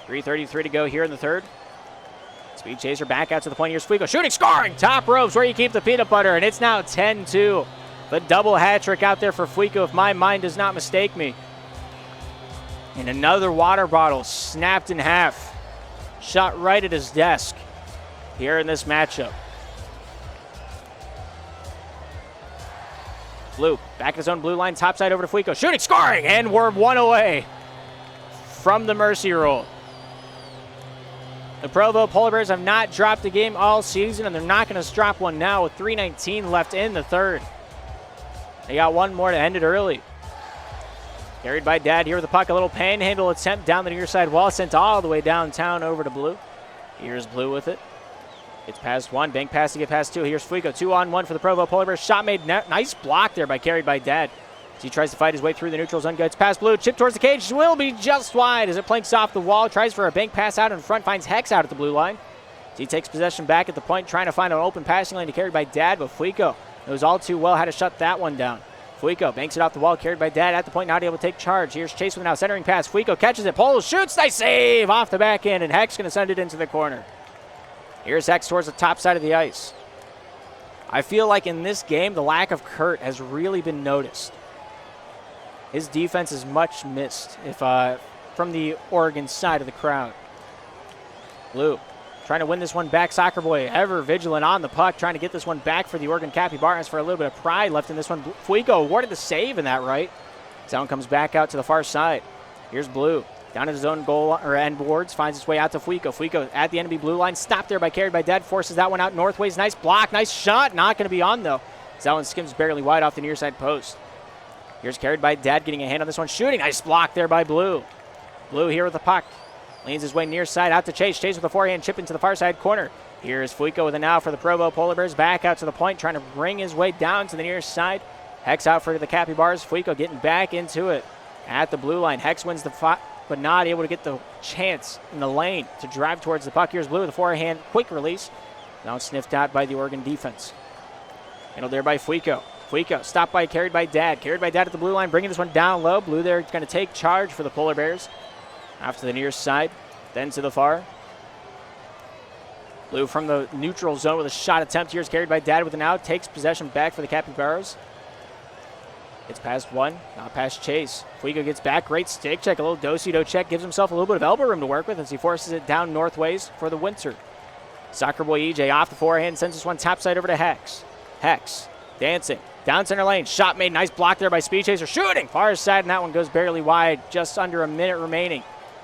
3:33 to go here in the third. Speed Chaser back out to the point. Here's Fuico shooting, scoring! Top ropes where you keep the peanut butter, and it's now 10-2. The double hat trick out there for Fuico, if my mind does not mistake me. And another water bottle snapped in half. Shot right at his desk here in this matchup. Blue, back at his own blue line, top side over to Fuico. Shooting, scoring, and we're one away from the mercy roll. The Provo Polar Bears have not dropped a game all season, and they're not going to drop one now with 3:19 left in the third. They got one more to end it early. Carried by Dad here with the puck. A little panhandle attempt down the near side wall, sent all the way downtown over to Blue. Here's Blue with it. It's past one, bank pass to get past two. Here's Fuico, 2-on-1 for the Provo Polar Bears. Shot made, nice block there by carried by Dad. As he tries to fight his way through the neutral zone, gets past Blue, chip towards the cage, will be just wide as it planks off the wall. Tries for a bank pass out in front, finds Hex out at the blue line. As he takes possession back at the point, trying to find an open passing lane to carried by Dad, but Fuico knows all too well how to shut that one down. Fuico banks it off the wall, carried by Dad at the point, not able to take charge. Here's Chase with an out centering pass. Fuico catches it, pulls, shoots, nice save off the backhand, and Hex going to send it into the corner. Here's Hex towards the top side of the ice. I feel like in this game, the lack of Kurt has really been noticed. His defense is much missed from the Oregon side of the crowd. Blue trying to win this one back. Soccer Boy ever vigilant on the puck, trying to get this one back for the Oregon Capybaras for a little bit of pride left in this one. Fuico awarded the save in that right. Sound comes back out to the far side. Here's Blue. Down at his own goal or end boards, finds his way out to Fuico. Fuico at the enemy blue line, stopped there by carried by Dad, forces that one out northways. Nice block, nice shot, not going to be on though. That one skims barely wide off the near side post. Here's carried by Dad, getting a hand on this one, shooting. Nice block there by Blue. Blue here with the puck. Leans his way near side out to Chase. Chase with a forehand chip into the far side corner. Here's Fuico with a now for the Provo Polar Bears. Back out to the point, trying to bring his way down to the near side. Hex out for the Capybaras. Fuico getting back into it at the blue line. Hex wins the fight, but not able to get the chance in the lane to drive towards the puck. Here's Blue with a forehand, quick release. Now sniffed out by the Oregon defense. Handled there by Fuico. Fuico stopped by, carried by Dad. Carried by Dad at the blue line, bringing this one down low. Blue there going to take charge for the Polar Bears. Off to the near side, then to the far. Blue from the neutral zone with a shot attempt. Here's carried by Dad with an out. Takes possession back for the Capybaras. It's past one, not past Chase. Fuico gets back, great stick check, a little do-si-do check, gives himself a little bit of elbow room to work with as he forces it down northways for the Winter. Soccer Boy EJ off the forehand, sends this one topside over to Hex. Hex, dancing, down center lane, shot made, nice block there by Speed Chaser, shooting, far side, and that one goes barely wide, just under a minute remaining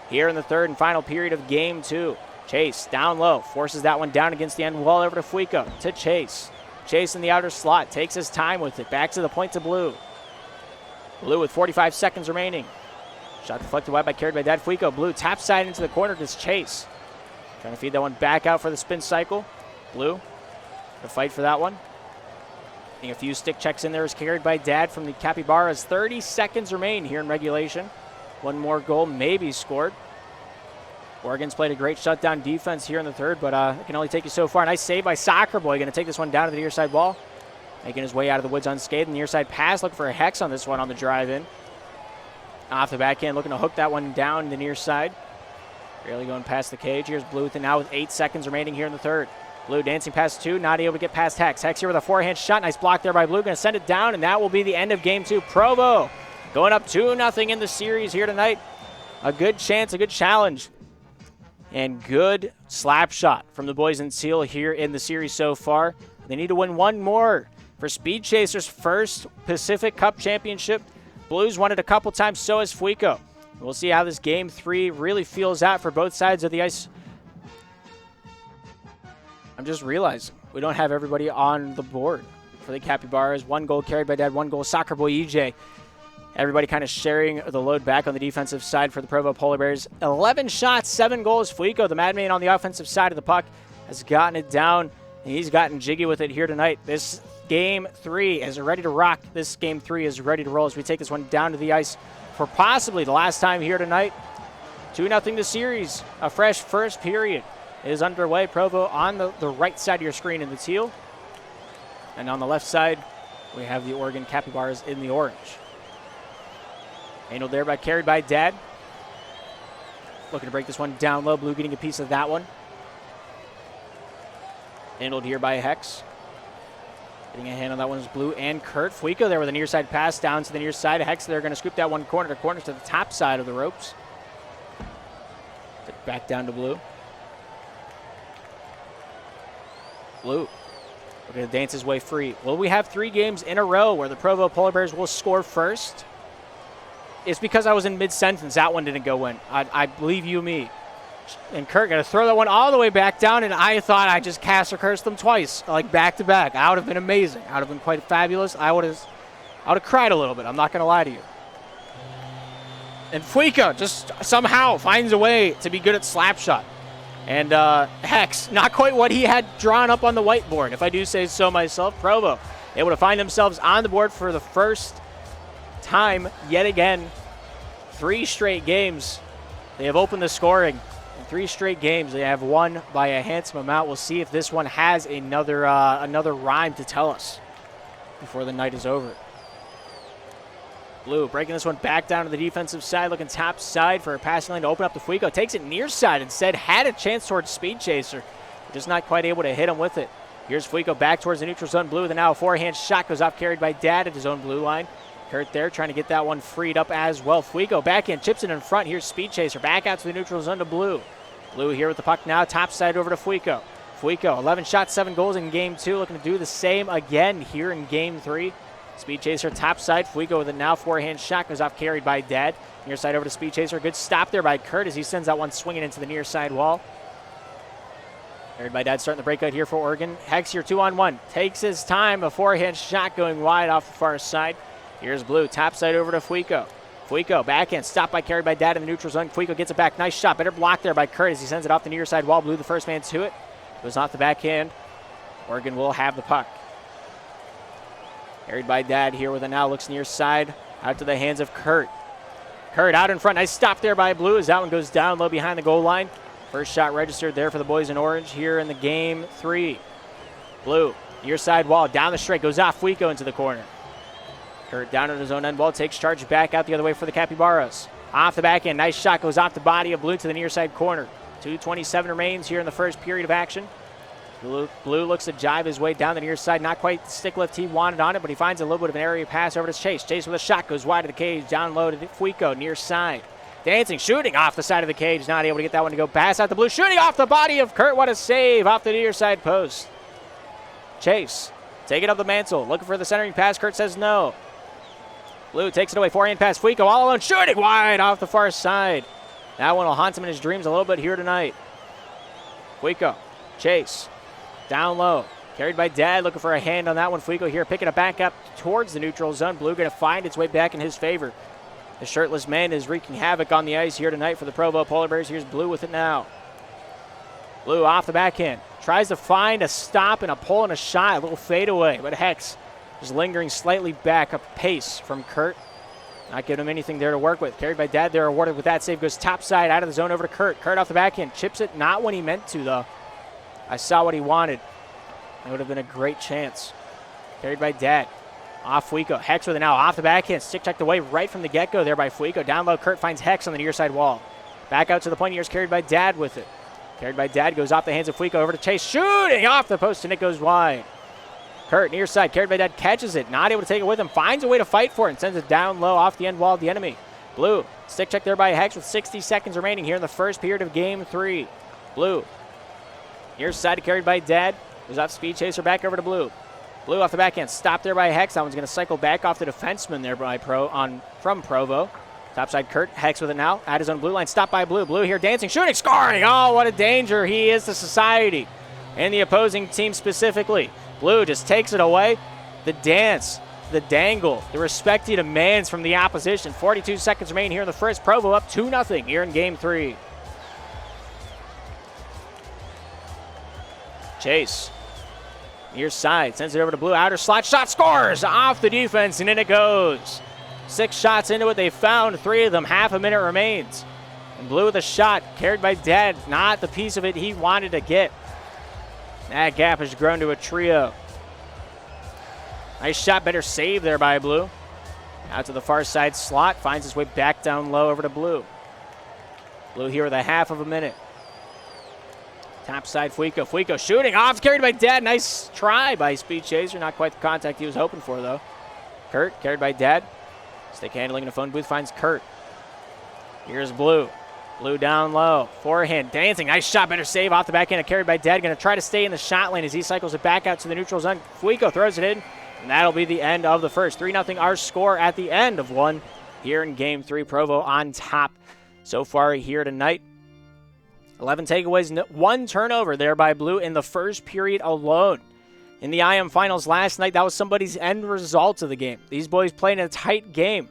here in the third and final period of game 2. Chase, down low, forces that one down against the end wall over to Fuico, to Chase. Chase in the outer slot, takes his time with it, back to the point to Blue. Blue with 45 seconds remaining. Shot deflected wide by carried by Dad. Fuico. Blue tap side into the corner to Chase. Trying to feed that one back out for the spin cycle. Blue to fight for that one. Getting a few stick checks in there is carried by Dad from the Capybaras. 30 seconds remain here in regulation. One more goal may be scored. Oregon's played a great shutdown defense here in the third, but it can only take you so far. Nice save by Soccer Boy. Going to take this one down to the near side wall. Making his way out of the woods unscathed. The near side pass, looking for a Hex on this one on the drive-in. Off the backhand, looking to hook that one down the near side. Barely going past the cage. Here's Blue with it now with 8 seconds remaining here in the third. Blue dancing past 2, not able to get past Hex. Hex here with a forehand shot. Nice block there by Blue. Going to send it down, and that will be the end of game 2. Provo going up 2-0 in the series here tonight. A good chance, a good challenge, and good slap shot from the boys in Teal here in the series so far. They need to win one more for Speed Chaser's first Pacific Cup championship. Blues won it a couple times, so has Fuico. We'll see how this game 3 really feels out for both sides of the ice. I'm just realizing we don't have everybody on the board for the Capybaras. 1 goal carried by Dad, 1 goal soccer boy EJ. Everybody kind of sharing the load back on the defensive side for the Provo Polar Bears. 11 shots, 7 goals. Fuico, the madman on the offensive side of the puck, has gotten it down, and he's gotten jiggy with it here tonight. This game 3 is ready to rock. This game 3 is ready to roll as we take this one down to the ice for possibly the last time here tonight. 2-0 the series. A fresh first period is underway. Provo on the right side of your screen in the teal. And on the left side, we have the Oregon Capybaras in the orange. Handled there by, carried by Dad. Looking to break this one down low. Blue getting a piece of that one. Handled here by Hex. Getting a hand on that one is Blue and Kurt. Fuico there with a near side pass down to the near side. Hex, they're going to scoop that one corner to the top side of the ropes. Back down to Blue. Blue looking to dance his way free. Well, we have 3 games in a row where the Provo Polar Bears will score first. It's because I was in mid-sentence. That one didn't go in. I believe you me. And Kurt going to throw that one all the way back down, and I thought I just cast or cursed them twice, like back-to-back. That would have been amazing. That would have been quite fabulous. I would have cried a little bit. I'm not going to lie to you. And Fuico just somehow finds a way to be good at slap shot. And Hex, not quite what he had drawn up on the whiteboard, if I do say so myself. Provo able to find themselves on the board for the first time yet again. 3 straight games they have opened the scoring. In 3 straight games they have won by a handsome amount. We'll see if this one has another rhyme to tell us before the night is over. Blue breaking this one back down to the defensive side, looking top side for a passing lane to open up to Fuico. Takes it near side instead. Had a chance towards Speed Chaser, just not quite able to hit him with it. Here's Fuico back towards the neutral zone. Blue with a now forehand shot goes off, carried by Dad at his own blue line. Kurt there trying to get that one freed up as well. Fuico back in, chips it in front. Here's Speed Chaser back out to the neutral zone to Blue. Blue here with the puck now, top side over to Fuico. Fuico, 11 shots, 7 goals in game 2. Looking to do the same again here in game 3. Speed Chaser top side. Fuico with a now forehand shot goes off, carried by Dad. Near side over to Speed Chaser. Good stop there by Kurt as he sends that one swinging into the near side wall. Carried by Dad, starting the breakout here for Oregon. Hex here 2-on-1. Takes his time. A forehand shot going wide off the far side. Here's Blue, top side over to Fuico. Fuico backhand, stopped by, carried by Dad in the neutral zone. Fuico gets it back. Nice shot. Better block there by Kurt as he sends it off the near side wall. Blue, the first man to it. Goes off the backhand. Oregon will have the puck. Carried by Dad here with a now looks near side. Out to the hands of Kurt. Kurt out in front. Nice stop there by Blue as that one goes down low behind the goal line. First shot registered there for the boys in orange here in the game 3. Blue, near side wall. Down the straight. Goes off Fuico into the corner. Kurt down at his own end ball, takes charge back out the other way for the Capybaras. Off the back end, nice shot goes off the body of Blue to the near side corner. 2:27 remains here in the first period of action. Blue looks to jive his way down the near side, not quite the stick lift he wanted on it, but he finds a little bit of an area pass over to Chase. Chase with a shot goes wide of the cage, down low to Fuico, near side. Dancing, shooting off the side of the cage, not able to get that one to go. Pass out the Blue, shooting off the body of Kurt. What a save off the near side post. Chase taking up the mantle, looking for the centering pass. Kurt says no. Blue takes it away, forehand pass, Fuico all alone, shooting wide off the far side. That one will haunt him in his dreams a little bit here tonight. Fuico, Chase, down low, carried by Dad, looking for a hand on that one. Fuico here picking it back up towards the neutral zone. Blue going to find its way back in his favor. The shirtless man is wreaking havoc on the ice here tonight for the Provo Polar Bears. Here's Blue with it now. Blue off the backhand, tries to find a stop and a pull and a shot, a little fadeaway, but Hex just lingering slightly back, a pace from Kurt. Not giving him anything there to work with. Carried by Dad there, awarded with that save. Goes top side out of the zone over to Kurt. Kurt off the backhand, chips it, not when he meant to though. I saw what he wanted. It would have been a great chance. Carried by Dad. Off Fuico. Hex with it now. Off the backhand. Stick checked away right from the get-go there by Fuico. Down low, Kurt finds Hex on the near side wall. Back out to the point. Here's carried by Dad with it. Carried by Dad. Goes off the hands of Fuico over to Chase. Shooting off the post and it goes wide. Kurt near side. Carried by Dad. Catches it. Not able to take it with him. Finds a way to fight for it and sends it down low off the end wall of the enemy. Blue. Stick check there by Hex with 60 seconds remaining here in the first period of game 3. Blue. Near side carried by Dad. Goes off Speed Chaser back over to Blue. Blue off the backhand. Stopped there by Hex. That one's going to cycle back off the defenseman there by from Provo. Topside Kurt, Hex with it now, at his own blue line, stopped by Blue. Blue here dancing, shooting, scoring! Oh, what a danger he is to society and the opposing team specifically. Blue just takes it away. The dance, the dangle, the respect he demands from the opposition. 42 seconds remain here in the first. Provo up 2-0 here in Game 3. Chase, near side, sends it over to Blue, outer slot, shot, scores! Off the defense, and in it goes. 6 shots into it, they found 3 of them, half a minute remains. And Blue with a shot, carried by Dad, not the piece of it he wanted to get. That gap has grown to a trio. Nice shot, better save there by Blue. Out to the far side slot, finds his way back down low over to Blue. Blue here with a half of a minute. Top side, Fuico. Fuico shooting off, carried by Dad. Nice try by Speed Chaser. Not quite the contact he was hoping for, though. Kurt, carried by Dad. Stick handling in the phone booth, finds Kurt. Here's Blue. Blue down low. Forehand, dancing. Nice shot, better save off the backhand. Carried by Dad. Going to try to stay in the shot lane as he cycles it back out to the neutral zone. Fuico throws it in, and that'll be the end of the first. 3-0 our score at the end of one here in Game 3. Provo on top so far here tonight. 11 takeaways, 1 turnover there by Blue in the first period alone. In the IM finals last night, that was somebody's end result of the game. These boys playing a tight game.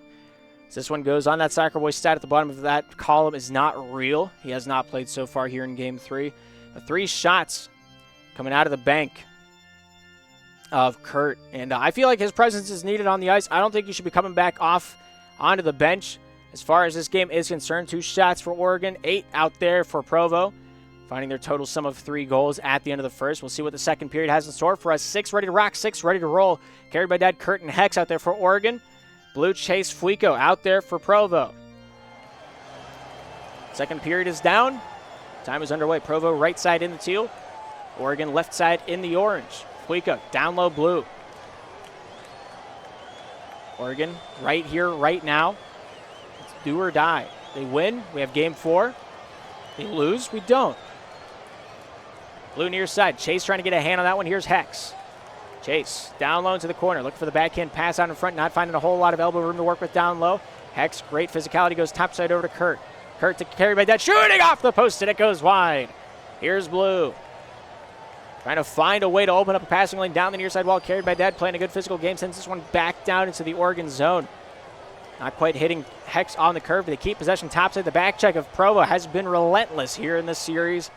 As this one goes on, that Soccer Boy stat at the bottom of that column is not real. He has not played so far here in Game 3. 3 shots coming out of the bank of Kurt. And I feel like his presence is needed on the ice. I don't think he should be coming back off onto the bench. As far as this game is concerned, 2 shots for Oregon, 8 out there for Provo, finding their total sum of 3 goals at the end of the first. We'll see what the second period has in store for us. 6 ready to rock, 6 ready to roll. Carried by Dad, Kurt, and Hex out there for Oregon. Blue, Chase, Fuico out there for Provo. Second period is down. Time is underway. Provo right side in the teal. Oregon left side in the orange. Fuico down low, Blue. Oregon right here, right now. It's do or die. They win, we have Game 4. They lose, we don't. Blue near side. Chase trying to get a hand on that one. Here's Hex. Chase down low into the corner. Looking for the backhand pass out in front. Not finding a whole lot of elbow room to work with down low. Hex, great physicality, goes topside over to Kurt. Kurt to carry by that. Shooting off the post, and it goes wide. Here's Blue. Trying to find a way to open up a passing lane down the near side wall. Carried by Dad, playing a good physical game. Sends this one back down into the Oregon zone. Not quite hitting Hex on the curve, but they keep possession topside. The back check of Provo has been relentless here in this series,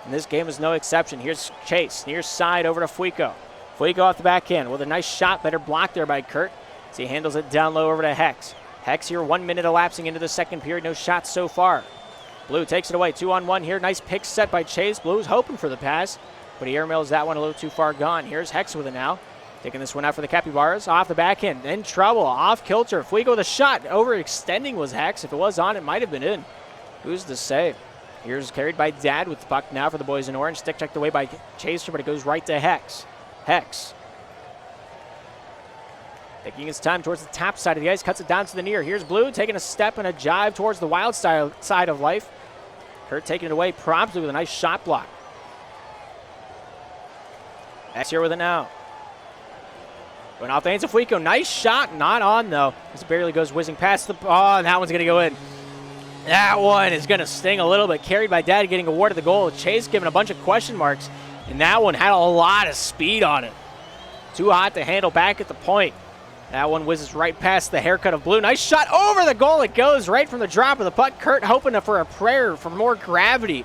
and this game is no exception. Here's Chase, near side over to Fuico. Fuico off the backhand with a nice shot, better block there by Kurt as he handles it down low over to Hex. Hex here, 1 minute elapsing into the second period, no shots so far. Blue takes it away, 2-on-1 here. Nice pick set by Chase. Blue's hoping for the pass, but he airmails that one a little too far gone. Here's Hex with it now. Taking this one out for the Capybaras. Off the backhand. In trouble. Off kilter. Fuico with a shot. Overextending was Hex. If it was on, it might have been in. Who's to say? Here's carried by Dad with the puck now for the boys in orange. Stick checked away by Chaser, but it goes right to Hex. Hex. Taking his time towards the top side of the ice. Cuts it down to the near. Here's Blue taking a step and a jive towards the wild side of life. Kurt taking it away promptly with a nice shot block. Hex here with it now. Going off the hands of Fuico. Nice shot. Not on, though. This barely goes whizzing past the... Oh, and that one's going to go in. That one is going to sting a little bit. Carried by Dad, getting awarded the goal. Chase giving a bunch of question marks, and that one had a lot of speed on it. Too hot to handle back at the point. That one whizzes right past the haircut of Blue. Nice shot over the goal. It goes right from the drop of the puck. Kurt hoping for a prayer for more gravity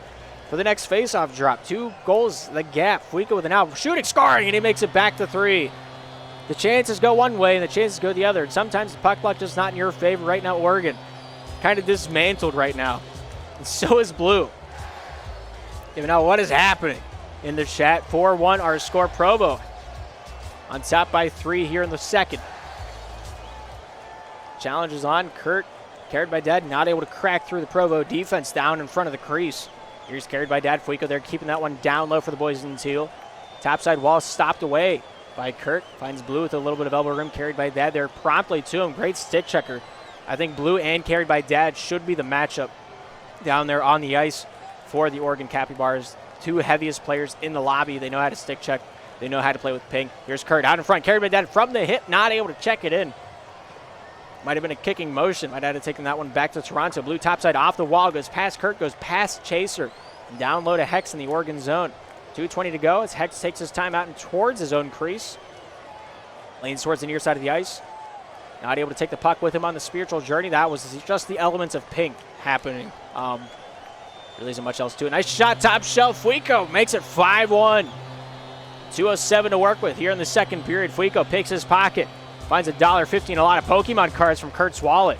for the next faceoff drop. 2 goals, the gap. Fuico with an out. Shooting, scoring, and he makes it back to 3. The chances go one way and the chances go the other. And sometimes the puck luck just not in your favor. Right now, Oregon kind of dismantled right now. And so is Blue. Even now, what is happening in the chat? 4-1 our score. Provo on top by 3 here in the second. Challenge is on. Kurt, carried by Dad, not able to crack through the Provo defense down in front of the crease. Here's carried by Dad. Fuico there, keeping that one down low for the boys in the teal. Topside wall stopped away by Kurt. Finds Blue with a little bit of elbow room. Carried by Dad there promptly to him. Great stick checker. I think Blue and carried by Dad should be the matchup down there on the ice for the Oregon Capybaras. 2 heaviest players in the lobby. They know how to stick check. They know how to play with ping. Here's Kurt out in front. Carried by Dad from the hip. Not able to check it in. Might have been a kicking motion. Might have had to take that one back to Toronto. Blue topside off the wall. Goes past Kurt. Goes past Chaser. Down low to Hex in the Oregon zone. 2:20 to go as Hex takes his time out and towards his own crease. Lanes towards the near side of the ice. Not able to take the puck with him on the spiritual journey. That was just the elements of pink happening. Really isn't much else to it. Nice shot, top shelf. Fuico makes it 5-1. 2:07 to work with here in the second period. Fuico picks his pocket. Finds $1.50 and a lot of Pokemon cards from Kurt's wallet.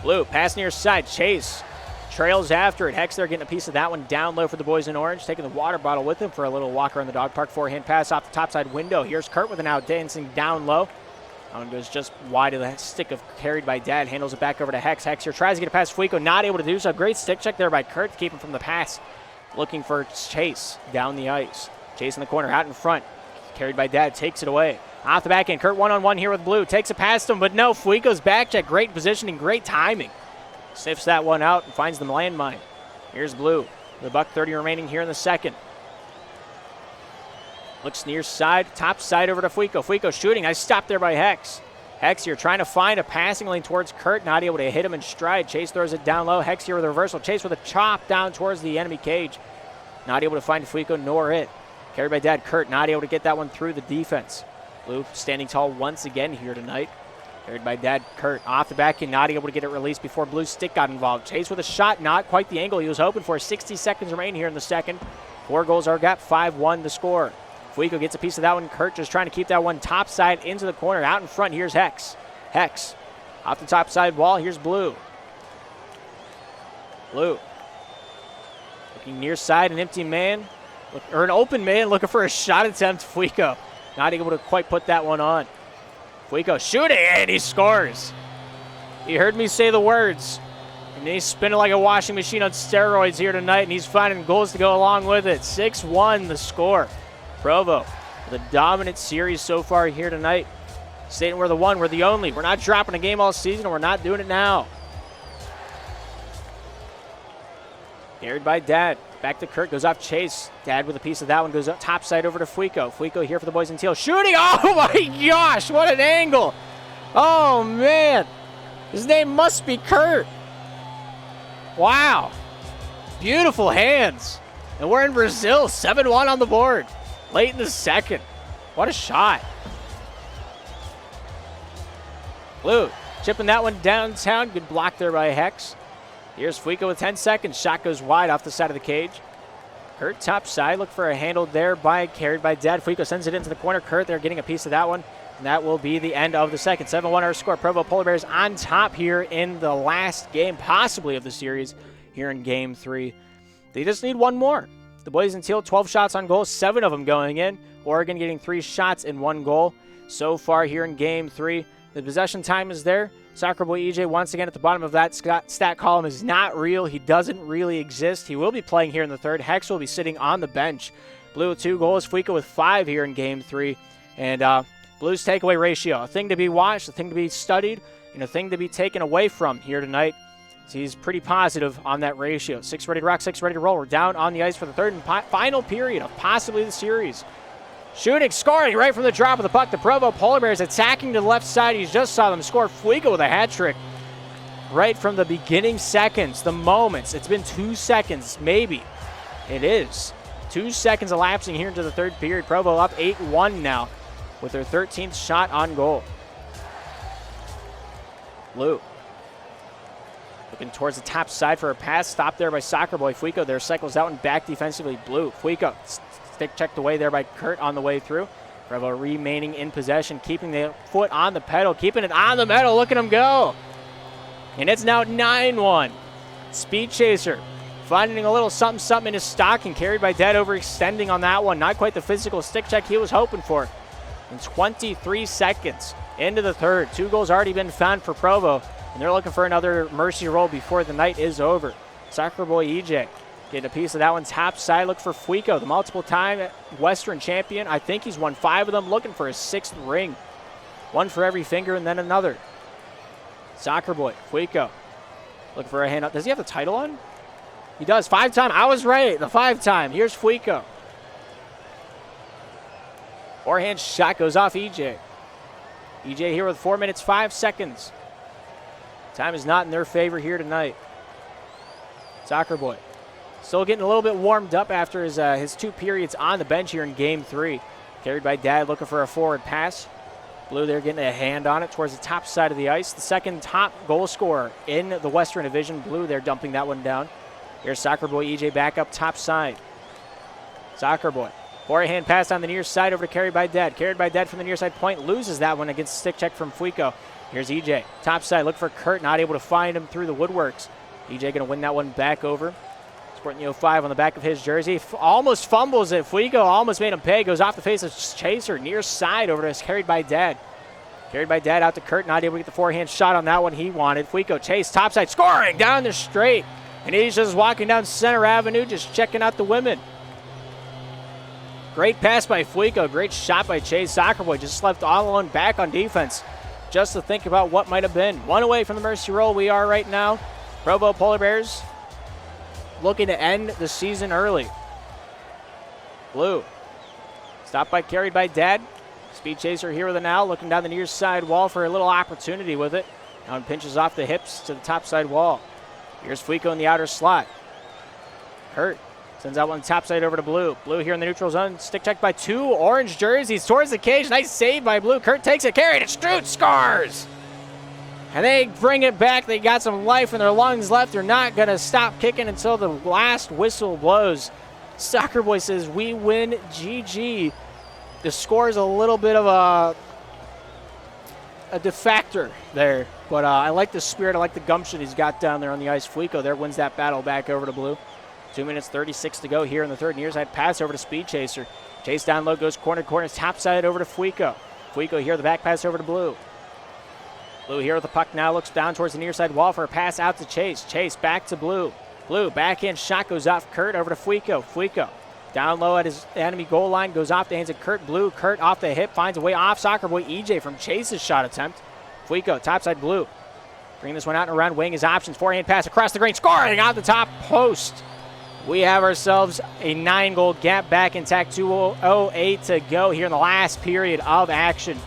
Blue, pass near side. Chase trails after it. Hex there getting a piece of that one down low for the boys in orange. Taking the water bottle with him for a little walk around the dog park. Forehand pass off the topside window. Here's Kurt with an out dancing down low. That one goes just wide of the stick of carried by Dad. Handles it back over to Hex. Hex here tries to get it past Fuico. Not able to do so. Great stick check there by Kurt to keep him from the pass. Looking for Chase down the ice. Chase in the corner, out in front. Carried by Dad, takes it away. Off the back end, Kurt one-on-one here with Blue. Takes it past him, but no, Fuico's back check. Great positioning, great timing. Sniffs that one out and finds the landmine. Here's Blue. The $1.30 remaining here in the second. Looks near side, top side over to Fuico. Fuico shooting, nice stop there by Hex. Hex here trying to find a passing lane towards Kurt, not able to hit him in stride. Chase throws it down low. Hex here with a reversal. Chase with a chop down towards the enemy cage. Not able to find Fuico nor hit. Carried by Dad. Kurt not able to get that one through the defense. Blue standing tall once again here tonight. Carried by Dad. Kurt off the back and not able to get it released before Blue's stick got involved. Chase with a shot, not quite the angle he was hoping for. 60 seconds remain here in the second. 4 goals are got, 5-1 the score. Fuico gets a piece of that one. Kurt just trying to keep that one top side into the corner. Out in front, here's Hex. Hex off the top side wall. Here's Blue. Blue looking near side, an empty man, or an open man looking for a shot attempt. Fuico not able to quite put that one on. Fuico shooting, and he scores. He heard me say the words, and he's spinning like a washing machine on steroids here tonight, and he's finding goals to go along with it. 6-1 the score. Provo, the dominant series so far here tonight. Stating we're the one, we're the only. We're not dropping a game all season, and we're not doing it now. Carried by Dad. Back to Kurt, goes off Chase. Dad with a piece of that one, goes up top side over to Fuico. Fuico here for the boys in teal. Shooting! Oh my gosh, what an angle! Oh man, his name must be Kurt. Wow, beautiful hands. And we're in Brazil, 7-1 on the board. Late in the second. What a shot. Blue chipping that one downtown. Good block there by Hex. Here's Fuico with 10 seconds. Shot goes wide off the side of the cage. Kurt top side. Look for a handle there by carried by Dad. Fuico sends it into the corner. Kurt there getting a piece of that one. And that will be the end of the second. 7-1 our score. Provo Polar Bears on top here in the last game, possibly of the series, here in Game 3. They just need one more. The boys in teal, 12 shots on goal, 7 of them going in. Oregon getting 3 shots and 1 goal so far here in Game 3. The possession time is there. Soccer Boy EJ once again at the bottom of that stat column is not real. He doesn't really exist. He will be playing here in the third. Hex will be sitting on the bench. Blue with 2 goals. Fuico with 5 here in Game 3. And Blue's takeaway ratio, a thing to be watched, a thing to be studied, and a thing to be taken away from here tonight. So he's pretty positive on that ratio. 6 ready to rock, 6 ready to roll. We're down on the ice for the third and final period of possibly the series. Shooting, scoring right from the drop of the puck. The Provo Polar Bears attacking to the left side. You just saw them score. Fuico with a hat trick right from the beginning seconds, the moments. It's been 2 seconds, maybe. It is. 2 seconds elapsing here into the third period. Provo up 8-1 now with their 13th shot on goal. Blue looking towards the top side for a pass. Stopped there by Soccer Boy. Fuico there cycles out and back defensively. Blue. Fuico stick checked away there by Kurt on the way through. Provo remaining in possession, keeping the foot on the pedal, keeping it on the metal. Look at him go. And it's now 9-1. Speed Chaser finding a little something in his stocking. Carried by Dad, overextending on that one. Not quite the physical stick check he was hoping for. In 23 seconds into the third. 2 goals already been found for Provo. And they're looking for another mercy roll before the night is over. Soccer Boy EJ getting a piece of that one top side. Look for Fuico, the multiple-time Western champion. I think he's won 5 of them, looking for his 6th ring. 1 for every finger and then another. Soccer Boy, Fuico, looking for a hand up. Does he have the title on? He does. 5-time. I was right. The 5-time. Here's Fuico. Forehand shot goes off EJ. EJ here with 4 minutes, 5 seconds. Time is not in their favor here tonight. Soccer Boy still getting a little bit warmed up after his 2 periods on the bench here in game 3. Carried by Dad, looking for a forward pass. Blue there getting a hand on it towards the top side of the ice. The second top goal scorer in the Western Division. Blue there dumping that one down. Here's Soccer Boy EJ back up top side. Soccer Boy. Forehand pass on the near side over to Carried by Dad. Carried by Dad from the near side point. Loses that one against stick check from Fuico. Here's EJ. Top side. Look for Kurt. Not able to find him through the woodworks. EJ going to win that one back over. Sporting 05 on the back of his jersey. Almost fumbles it. Fuico almost made him pay. Goes off the face of Chaser. Near side over to Carried by Dad. Carried by Dad out to Kurt. Not able to get the forehand shot on that one he wanted. Fuico chase. Topside. Scoring down the straight. And he's just walking down Center Avenue just checking out the women. Great pass by Fuico. Great shot by Chase. Soccer Boy just left all alone back on defense just to think about what might have been. One away from the mercy roll we are right now. Provo Polar Bears looking to end the season early. Blue. Stopped by Carried by Dad. Speed Chaser here with an owl. Looking down the near side wall for a little opportunity with it. Now it pinches off the hips to the top side wall. Here's Fuico in the outer slot. Kurt sends out one top side over to Blue. Blue here in the neutral zone. Stick checked by 2 orange jerseys towards the cage. Nice save by Blue. Kurt takes it. Carried. It's Stroot scores. And they bring it back. They got some life in their lungs left. They're not going to stop kicking until the last whistle blows. Soccer Boy says, we win. GG. The score is a little bit of a defector there. But I like the spirit. I like the gumption he's got down there on the ice. Fuico there wins that battle back over to Blue. 2 minutes, 36 to go here in the third. Near side pass over to Speed Chaser. Chase down low, goes corner, top side over to Fuico. Fuico here, the back pass over to Blue. Blue here with the puck now, looks down towards the near side wall for a pass out to Chase. Chase back to Blue. Blue, backhand shot goes off Kurt over to Fuico. Fuico down low at his enemy goal line, goes off the hands of Kurt. Blue, Kurt off the hip, finds a way off Soccer Boy EJ from Chase's shot attempt. Fuico, topside Blue. Bring this one out and around, weighing his options. Forehand pass across the green, scoring out the top post. We have ourselves a 9-goal gap back intact. 2:08 to go here in the last period of action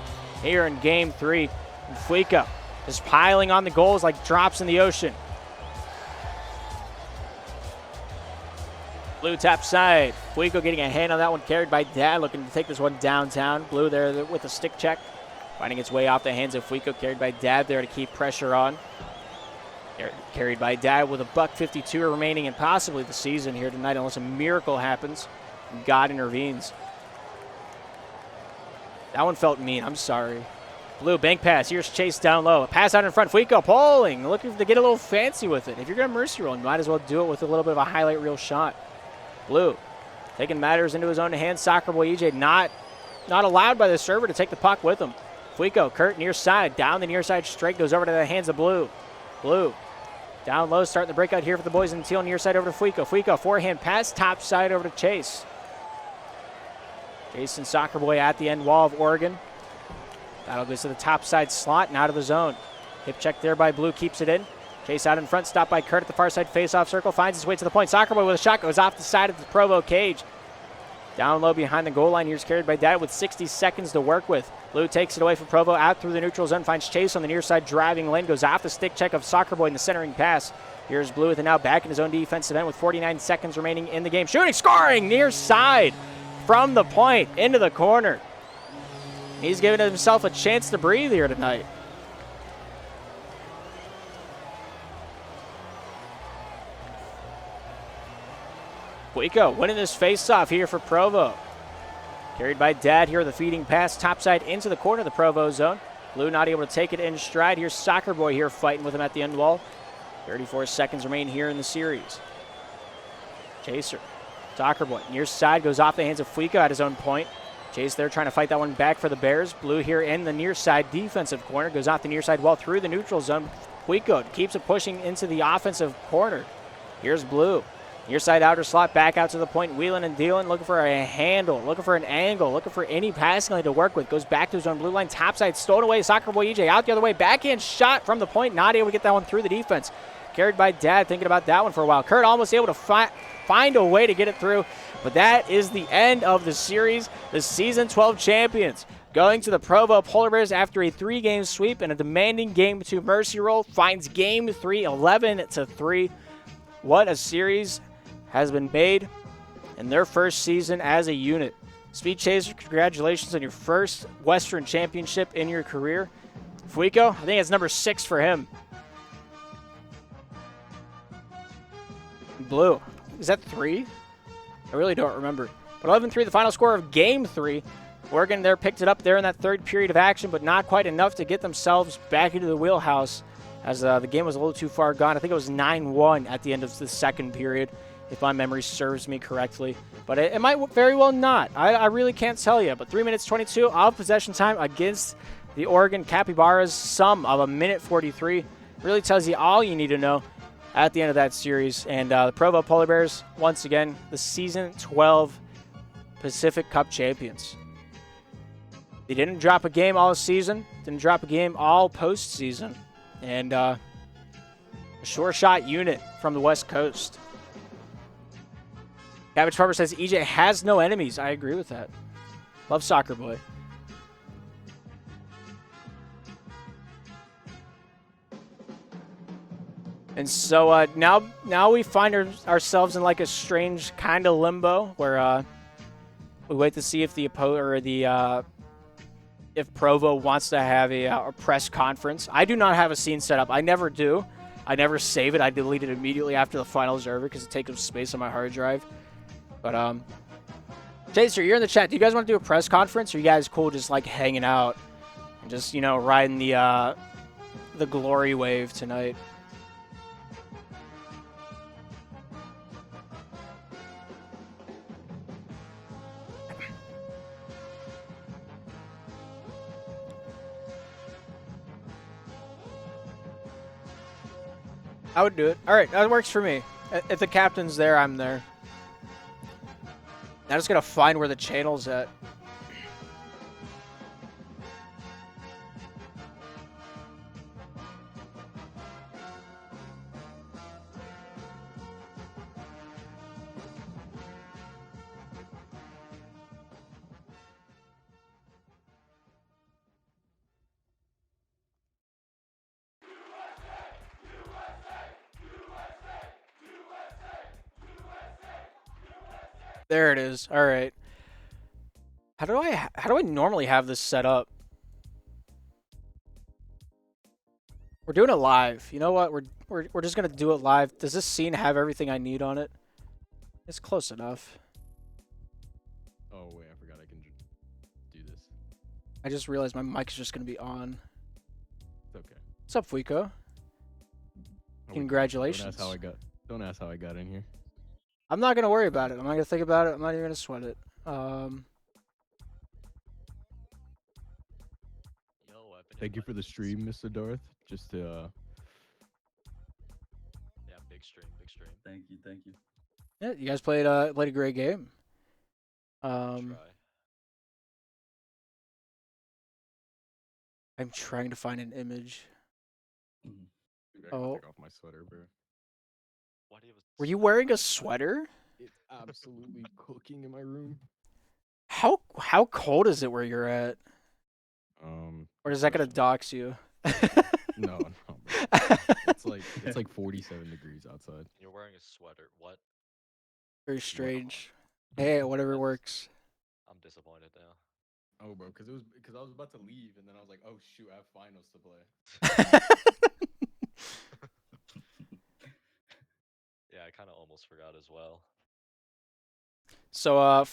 here in game 3. And Fuico is piling on the goals like drops in the ocean. Blue top side. Fuico getting a hand on that one, carried by Dad, looking to take this one downtown. Blue there with a stick check, finding its way off the hands of Fuico, carried by Dad there to keep pressure on. Carried by Dad with a $1.52 remaining and possibly the season here tonight unless a miracle happens and God intervenes. That one felt mean. I'm sorry. Blue bank pass. Here's Chase down low. A pass out in front. Fuico pulling, looking to get a little fancy with it. If you're going to mercy roll, you might as well do it with a little bit of a highlight reel shot. Blue taking matters into his own hands. Soccer Boy EJ not allowed by the server to take the puck with him. Fuico, Kurt near side. Down the near side straight. Goes over to the hands of Blue. Blue down low, starting the breakout here for the boys in teal. Near side over to Fuico. Fuico, forehand pass, top side over to Chase. Jason Soccer Boy at the end wall of Oregon. That'll go to the top side slot and out of the zone. Hip check there by Blue, keeps it in. Chase out in front, stopped by Kurt at the far side face-off circle, finds his way to the point. Soccer Boy with a shot, goes off the side of the Provo cage. Down low behind the goal line, here's carried by Dad with 60 seconds to work with. Blue takes it away from Provo, out through the neutral zone, finds Chase on the near side driving lane, goes off the stick check of Soccer Boy in the centering pass. Here's Blue with it now back in his own defensive end with 49 seconds remaining in the game. Shooting, scoring, near side from the point into the corner. He's giving himself a chance to breathe here tonight. Fuico winning this face-off here for Provo. Carried by Dad here, the feeding pass topside into the corner of the Provo zone. Blue not able to take it in stride. Here's Soccer Boy here fighting with him at the end wall. 34 seconds remain here in the series. Chaser, Soccer Boy near side, goes off the hands of Fuico at his own point. Chase there trying to fight that one back for the Bears. Blue here in the near side defensive corner, goes off the near side wall through the neutral zone. Fuico keeps it pushing into the offensive corner. Here's Blue. Near side outer slot, back out to the point, wheeling and dealing, looking for a handle, looking for an angle, looking for any passing lane to work with. Goes back to his own blue line, topside, stolen away, Soccer Boy EJ out the other way, backhand shot from the point, not able to get that one through the defense. Carried by Dad, thinking about that one for a while. Kurt almost able to find a way to get it through. But that is the end of the series. The Season 12 champions going to the Provo Polar Bears after a 3-game sweep and a demanding Game 2 mercy roll finds Game 3 11-3. What a series has been made in their first season as a unit. Speed Chaser, congratulations on your first Western Championship in your career. Fuico, I think it's number 6 for him. Blue, is that 3? I really don't remember. But 11-3, the final score of Game 3. Oregon there picked it up there in that third period of action, but not quite enough to get themselves back into the wheelhouse as the game was a little too far gone. I think it was 9-1 at the end of the second period, if my memory serves me correctly. But it might very well not. I really can't tell you. But 3 minutes 22 of possession time against the Oregon Capybaras, sum of 1:43. Really tells you all you need to know at the end of that series. And the Provo Polar Bears, once again, the Season 12 Pacific Cup champions. They didn't drop a game all season, didn't drop a game all postseason. And a sure shot unit from the West Coast. Cabbage Farmer says EJ has no enemies. I agree with that. Love Soccer Boy. And so now we find ourselves in like a strange kind of limbo where we wait to see if the if Provo wants to have a press conference. I do not have a scene set up. I never do. I never save it. I delete it immediately after the finals are over because it takes up space on my hard drive. But Chaser, you're in the chat. Do you guys want to do a press conference, or are you guys cool just like hanging out and just riding the glory wave tonight? I would do it. All right, that works for me. If the captain's there, I'm there. I just gotta find where the channel's at. There it is. All right. How do I normally have this set up? We're doing it live. You know what? We're just gonna do it live. Does this scene have everything I need on it? It's close enough. Oh wait, I forgot I can do this. I just realized my mic is just gonna be on. It's okay. What's up, Fuico? Congratulations. Don't ask how I got in here. I'm not gonna worry about it. I'm not gonna think about it. I'm not even gonna sweat it. Thank you for the stream, Mr. Darth. Just to yeah, big stream. Thank you. Yeah, you guys played a great game. Try. I'm trying to find an image. Dude, I gotta take off my sweater, bro. Why do you have Were you wearing a sweater? It's absolutely cooking in my room. How cold is it where you're at? Or is that gonna dox you? No, bro. It's like 47 degrees outside. You're wearing a sweater. What? Very strange. Hey, whatever works. I'm disappointed now. Oh, bro, because I was about to leave, and then I was like, oh shoot, I have finals to play. Yeah, I kind of almost forgot as well. So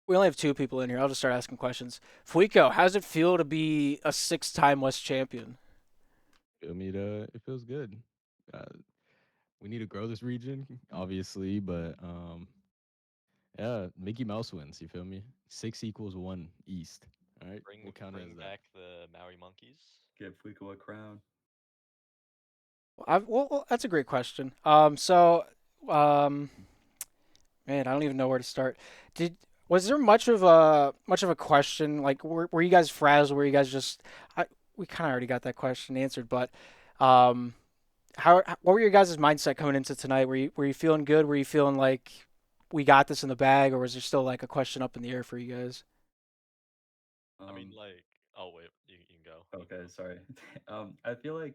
we only have 2 people in here. I'll just start asking questions. Fuico, how does it feel to be a 6-time West champion? Feel me? It feels good. We need to grow this region, obviously, but yeah, Mickey Mouse wins. You feel me? 6 equals 1 East. All right, Bring we'll count it as that. back the Maui Monkeys. Give Fuico a crown. Well, that's a great question. Man, I don't even know where to start. Was there much of a question? Like, were you guys frazzled? Were you guys just? We kind of already got that question answered, but what were your guys' mindset coming into tonight? Were you feeling good? Were you feeling like we got this in the bag, or was there still like a question up in the air for you guys? I mean, like, oh wait, you can go. You can Okay, go. sorry. I feel like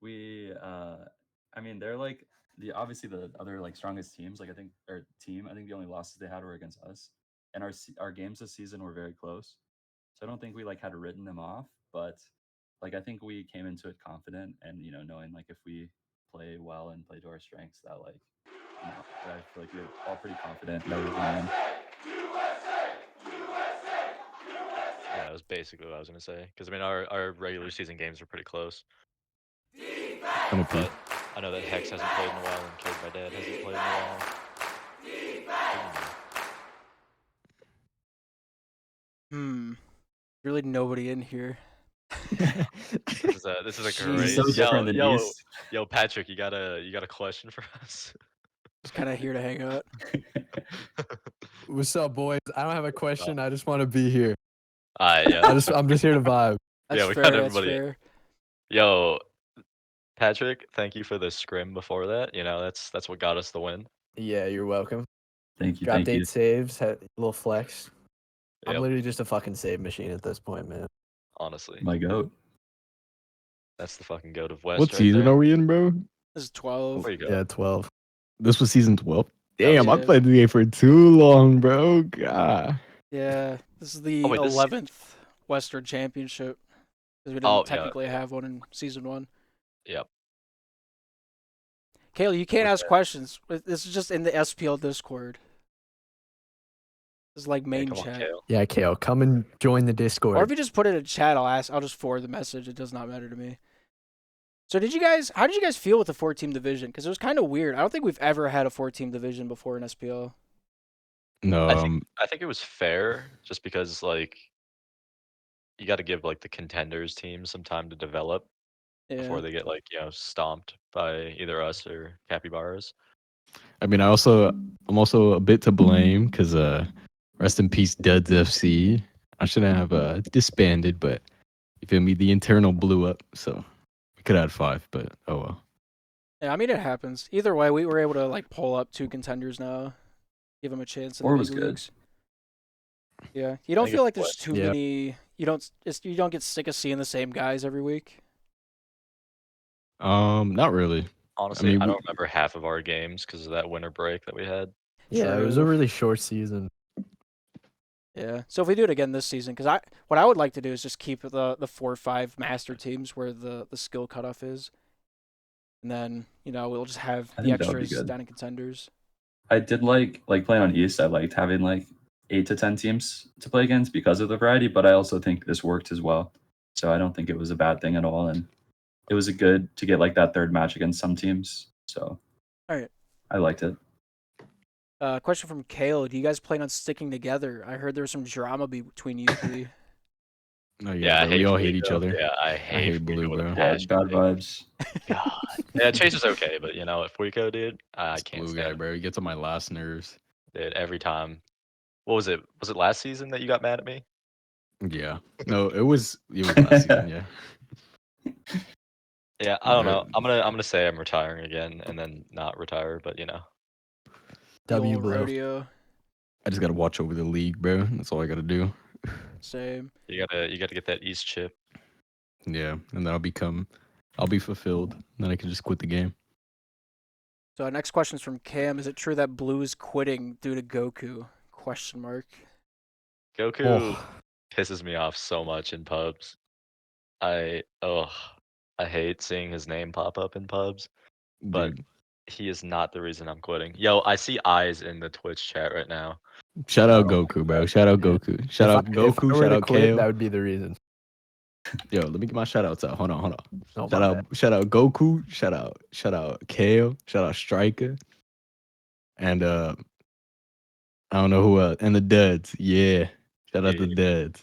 we I mean they're like the obviously the other like strongest teams. Like I think or team. I think the only losses they had were against us, and our games this season were very close. So I don't think we like had written them off, but like I think we came into it confident and knowing like if we play well and play to our strengths that like that I feel like we were all pretty confident that we were gonna win. Yeah, that was basically what I was gonna say. Because I mean, our regular season games were pretty close. I'm a P. But I know that Hex hasn't played in a while, and Kid My Dad hasn't played in a while. Really nobody in here. This is a Jeez. great. So different than East. Yo, Patrick, you got a question for us? Just kind of here to hang out. What's up, boys? I don't have a question. I just want to be here. Yeah. I'm just here to vibe. That's Yeah, we fair. got That's everybody. fair. Yo, Patrick, thank you for the scrim before that. That's what got us the win. Yeah, you're welcome. Thank you. Dropped Thank you. 8 saves, had a little flex. I'm Yep, literally just a fucking save machine at this point, man. honestly, My goat. that's the fucking goat of West. What right season there. are we in, bro? This is 12. There you go. Yeah, 12. This was season 12. That was Damn, I it. played the game for too long, bro. God. Yeah, this is the Oh, wait, this is- 11th Western Championship because we didn't Oh, yeah, technically yeah. have one in season 1. Yep. Kayla, you can't What's ask that? questions. This is just in the SPL Discord. This is like Yeah, main come on, chat. Kale. Yeah, Kale, come and join the Or Discord. if you just put it in chat, I'll just forward the message. It does not matter to me. So how did you guys feel with the 4-team division? Because it was kind of weird. I don't think we've ever had a 4-team division before in SPL. No, I think it was fair, just because like you got to give like the contenders team some time to develop Yeah. before they get like stomped by either us or Capybaras. I mean, I'm also a bit to blame because rest in peace, Duds FC. I shouldn't have disbanded, but you feel me? The internal blew up, so we could have had 5, but oh well. Yeah, I mean, it happens. Either way, we were able to like pull up 2 contenders now, give them a chance in Or the was big good. leagues. Yeah, you don't think feel it's like there's West. too Yeah. many. You don't get sick of seeing the same guys every week. Not really. Honestly, mean, I we- don't remember half of our games because of that winter break that we had. Yeah, it was a True. really short season. Yeah. So if we do it again this season, because what I would like to do is just keep the 4 or 5 master teams where the skill cutoff is, and then we'll just have I the think that would be extras good. down in contenders. I did like playing on East. I liked having like 8 to 10 teams to play against because of the variety, but I also think this worked as well. So I don't think it was a bad thing at all, and it was a good to get like that third match against some teams. So Alright. I liked it. Question from Kale: do you guys plan on sticking together? I heard there was some drama between you three. No, Yeah, bro, we all hate Fluido. each other. Yeah, I hate Blue, Fluido with a bro. Bad, passion, bad dude. vibes. God. Yeah, Chase is okay, but if Fuiko, dude, I This can't blue stand guy, him. bro. He gets on my last nerves. Dude, every time. What was it? Was it last season that you got mad at me? Yeah. No, it was last season. Yeah. Yeah, I don't know. Alright. I'm gonna say I'm retiring again and then not retire, but The W old Blue. rodeo. I just gotta watch over the league, bro. That's all I gotta do. Same. you gotta get that East chip. Yeah, and then I'll be fulfilled. And then I can just quit the game. So our next question is from Cam. Is it true that Blue is quitting due to Goku? Question mark. Goku Oh, pisses me off so much in pubs. I hate seeing his name pop up in pubs, but Dude, he is not the reason I'm quitting. Yo, I see eyes in the Twitch chat right now. shout out Oh my Goku, bro. Shout out Yeah. Goku. Shout out if Goku. I were Shout to out quit, Kale. that would be the reason. Yo, let me get my shout outs out. Hold on. Oh, Shout my out, bad. shout out Goku. Shout out Kale. Shout out Striker. And I don't know who else. And the Duds. Yeah. Shout out Yeah, the Duds.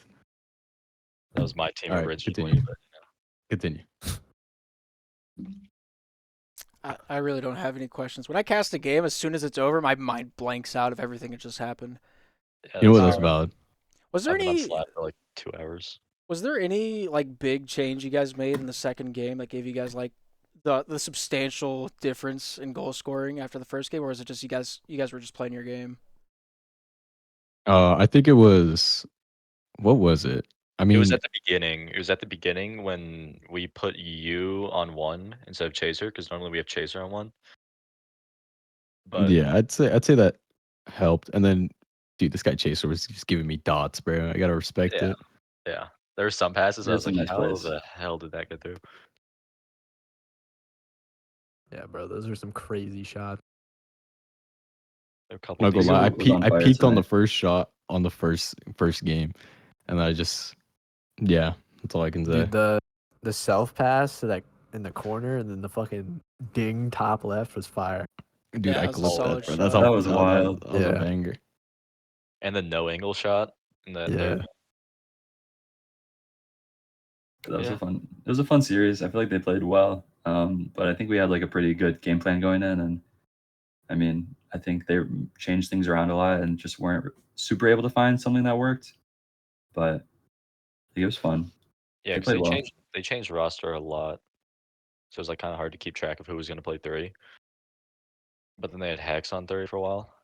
that was my team All right, originally. continue. But, Continue. I really don't have any questions. When I cast a game, as soon as it's over, my mind blanks out of everything that just happened. yeah, You know what? that's That's fair. valid. Was there I've been on any Slack for like 2 hours. like big change you guys made in the second game that gave you guys like the substantial difference in goal scoring after the first game, or is it just you guys were just playing your game? I think it was. What was it? I It was mean, at the beginning. It was at the beginning when we put you on 1 instead of Chaser, because normally we have Chaser on 1. But yeah, I'd say that helped. And then, dude, this guy Chaser was just giving me dots, bro. I gotta respect yeah, it. yeah. There were some passes I There's was some like, nice how plays. the hell did that get through? Yeah, bro, those are some crazy shots. There were a couple Not gonna decent lie, I was on fire peeked on the tonight. first shot on the first game, and I just, yeah, that's all I can say. Dude, the self pass to that in the corner and then the fucking ding top left was fire. Dude, Yeah, I that was a clipped solid that, bro. That's shot. how That was wild. that was a Yeah. banger. and the no angle shot in the end Yeah. there. That was Yeah. It was a fun series. I feel like they played well. But I think we had like a pretty good game plan going in, and I mean, I think they changed things around a lot and just weren't super able to find something that worked. But I think it was fun. Yeah, They because played well. they changed roster a lot, so it was like kind of hard to keep track of who was going to play 3. But then they had Hex on 3 for a while,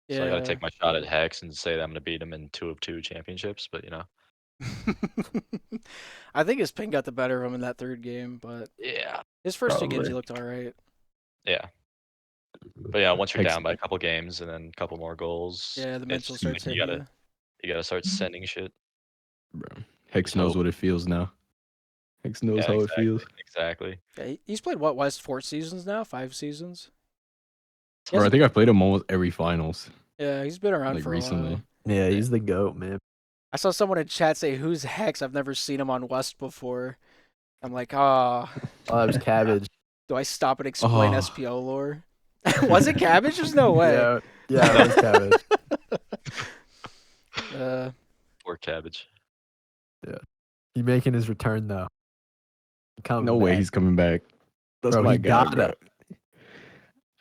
so I got to Yeah. take my shot at Hex and say that I'm going to beat him in 2 of 2 championships. But I think his ping got the better of him in that third game, but yeah, his first 2 games Probably. he looked all right. yeah. But yeah, once you're Hex- down by a couple games and then a couple more goals, Yeah, the mental it's starts like hitting you. you gotta start sending shit. Bro, Hex Just knows hope. what it feels now. Hex knows Yeah, how exactly, it feels. exactly. Yeah, he's played what, West 4 seasons now? 5 seasons? He Bro, I hasn't- think I played him almost every finals. Yeah, he's been around Like, for recently. a while. Yeah, he's the GOAT, man. I saw someone in chat say, "Who's Hex? I've never seen him on West before." I'm like, ah, Oh, that was Cabbage. do I stop and explain Oh. SPL lore? Was it Cabbage? There's no way. Yeah, that was Cabbage. Poor Cabbage. He making his return though. Coming No way back. he's coming back. That's Bro, my he guy, got bro. it.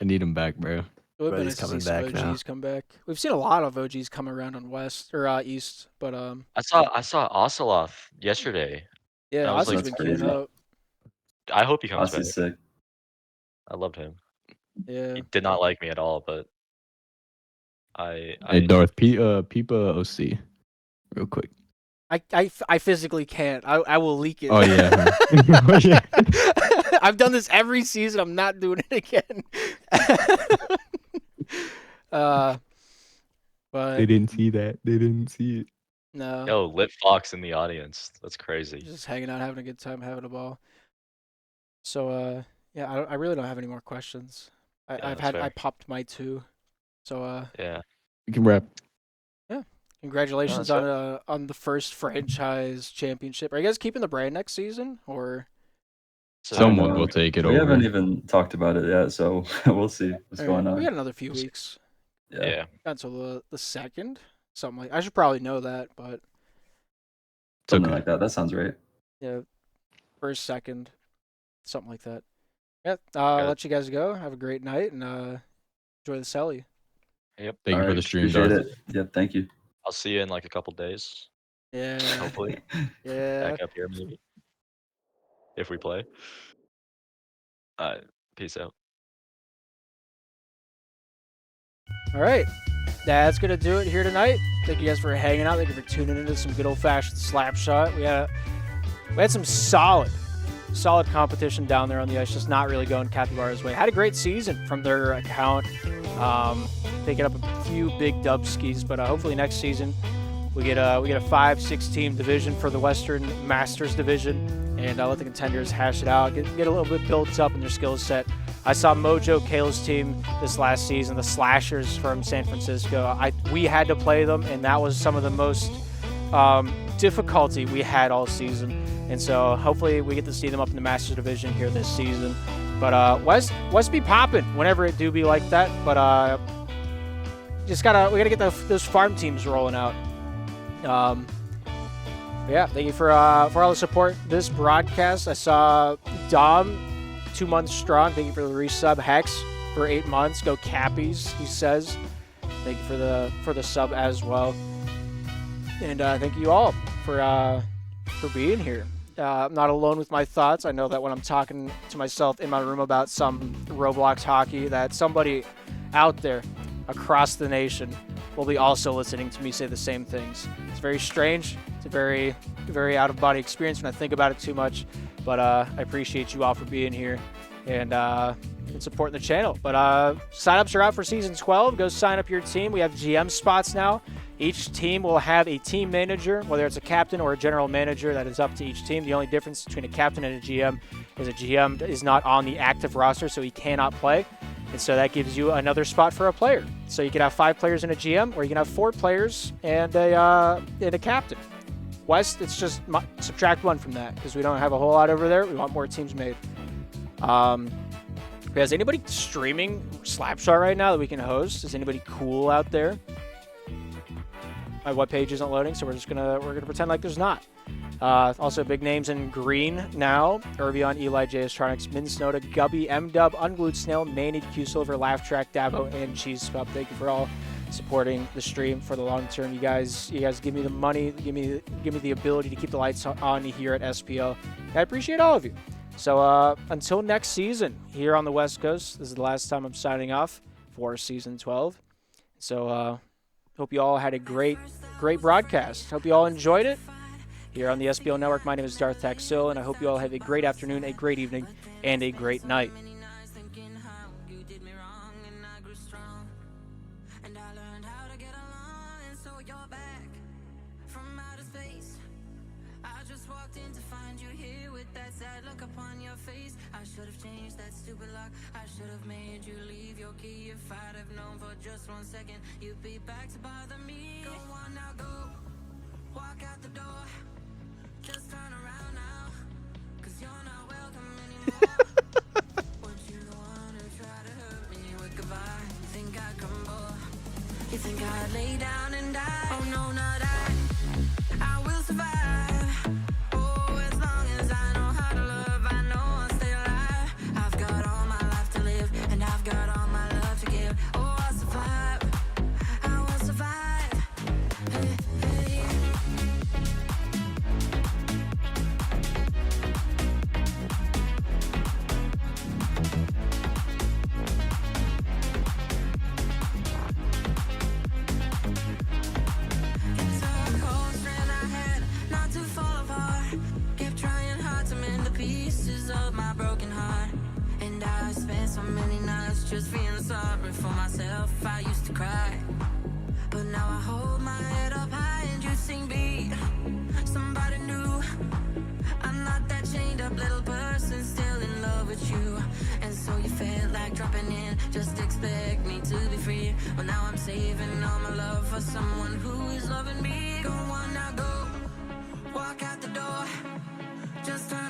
I need him back, bro. It would But be he's nice to see coming some back now. OGs come back. We've seen a lot of OGs come around on West or East, but I saw Oceloth yesterday. yeah, I was Ozzy's like, been That's queuing crazy. up. I hope he comes back. Ossie's sick. I loved him. Yeah, He did not like me at all, but Hey, I Darth, peep OC real quick. I physically can't. I will leak it. Oh, yeah. Oh, yeah. I've done this every season. I'm not doing it again. But They didn't see that. They didn't see it. no, Yo, Lit Fox in the audience. That's crazy. just hanging out, having a good time, having a ball. So yeah, I really don't have any more questions. Yeah, I that's fair. popped my 2. So Yeah. We can wrap. congratulations that's on the first franchise championship. Are you guys keeping the brand next season or? So, Someone know. will take it We over. haven't even talked about it yet, so we'll see what's going on. We got another few weeks. yeah. Got until the 2nd, something like. I should probably know that, but It's Something okay. like that. That sounds right. yeah, 1st, 2nd, something like that. Yeah, I'll let you guys go. Have a great night and enjoy the celly. Yep. Thank you for Alright, the stream, appreciate Darth. it. Yep, thank you. I'll see you in like a couple days. Yeah, Hopefully. yeah. Back up here maybe. If we play. Peace out. All right, that's gonna do it here tonight. Thank you guys for hanging out. Thank you for tuning into some good old-fashioned slap shot. We had some solid competition down there on the ice, just not really going Capybaras' way. Had a great season from their account, picking up a few big dub skis, but hopefully next season we get a 5-6 team division for the Western Masters division, and let the contenders hash it out, get a little bit built up in their skill set. I saw Mojo Kale's team this last season, the Slashers from San Francisco. We had to play them, and that was some of the most difficulty we had all season. And so hopefully we get to see them up in the Masters division here this season. But West be popping whenever it do be like that. But we gotta get those farm teams rolling out. Yeah, thank you for all the support this broadcast. I saw Dom 2 months strong. Thank you for the resub. Hex for 8 months. Go Cappies, he says. Thank you for the sub as well. And thank you all for being here. I'm not alone with my thoughts. I know that when I'm talking to myself in my room about some Roblox hockey, that somebody out there across the nation will be also listening to me say the same things. It's very strange. It's a very, very out-of-body experience when I think about it too much. But I appreciate you all for being here and supporting the channel. But signups are out for Season 12. Go sign up your team. We have GM spots now. Each team will have a team manager, whether it's a captain or a general manager. That is up to each team. The only difference between a captain and a GM is a GM is not on the active roster, so he cannot play. And so that gives you another spot for a player. So you can have 5 players in a GM, or you can have 4 players and a captain. West, it's just subtract 1 from that because we don't have a whole lot over there. We want more teams made. Is anybody streaming Slapshot right now that we can host? Is anybody cool out there? My web page isn't loading, so we're gonna pretend like there's not. Also, big names in green now: Urbion, Eli, JStronics, Minsnoda, Gubby, MDub, Unglued Snail, Manny, Q Silver, Laugh Track, Davo, and Cheese Pup. Thank you for all supporting the stream for the long term. You guys give me the money, give me the ability to keep the lights on here at SPL. I appreciate all of you. So until next season here on the West Coast, this is the last time I'm signing off for Season 12. So hope you all had a great broadcast. Hope you all enjoyed it here on the SPL Network. My name is Darth Taxil, and I hope you all have a great afternoon, a great evening, and a great night. I should have changed that stupid lock. I should have made you leave your key. If I'd have known for just 1 second you'd be back to bother me. Go on now, go. Walk out the door. Just turn around now, 'cause you're not welcome anymore. Weren't you the one who tried to hurt me with goodbye? You think I'd crumble? You think I'd lay down and die? Oh no, not I will survive. Oh, as long as I know how to love, I know I'll stay alive. I've got all my life to live, and I've got all my love to give. Oh, I'll survive. I will survive. Hey, hey. It's a cold strand I had, not to fall apart. Kept trying hard to mend the pieces of my broken heart. And I spent so many nights just feeling sorry for myself. I used to cry, but now I hold my head up high and you sing beat. Somebody new. I'm not that chained up little person still in love with you. And so you felt like dropping in, just expect me to be free. Well, now I'm saving all my love for someone who is loving me. Go on now, go. Walk out the door. Just turn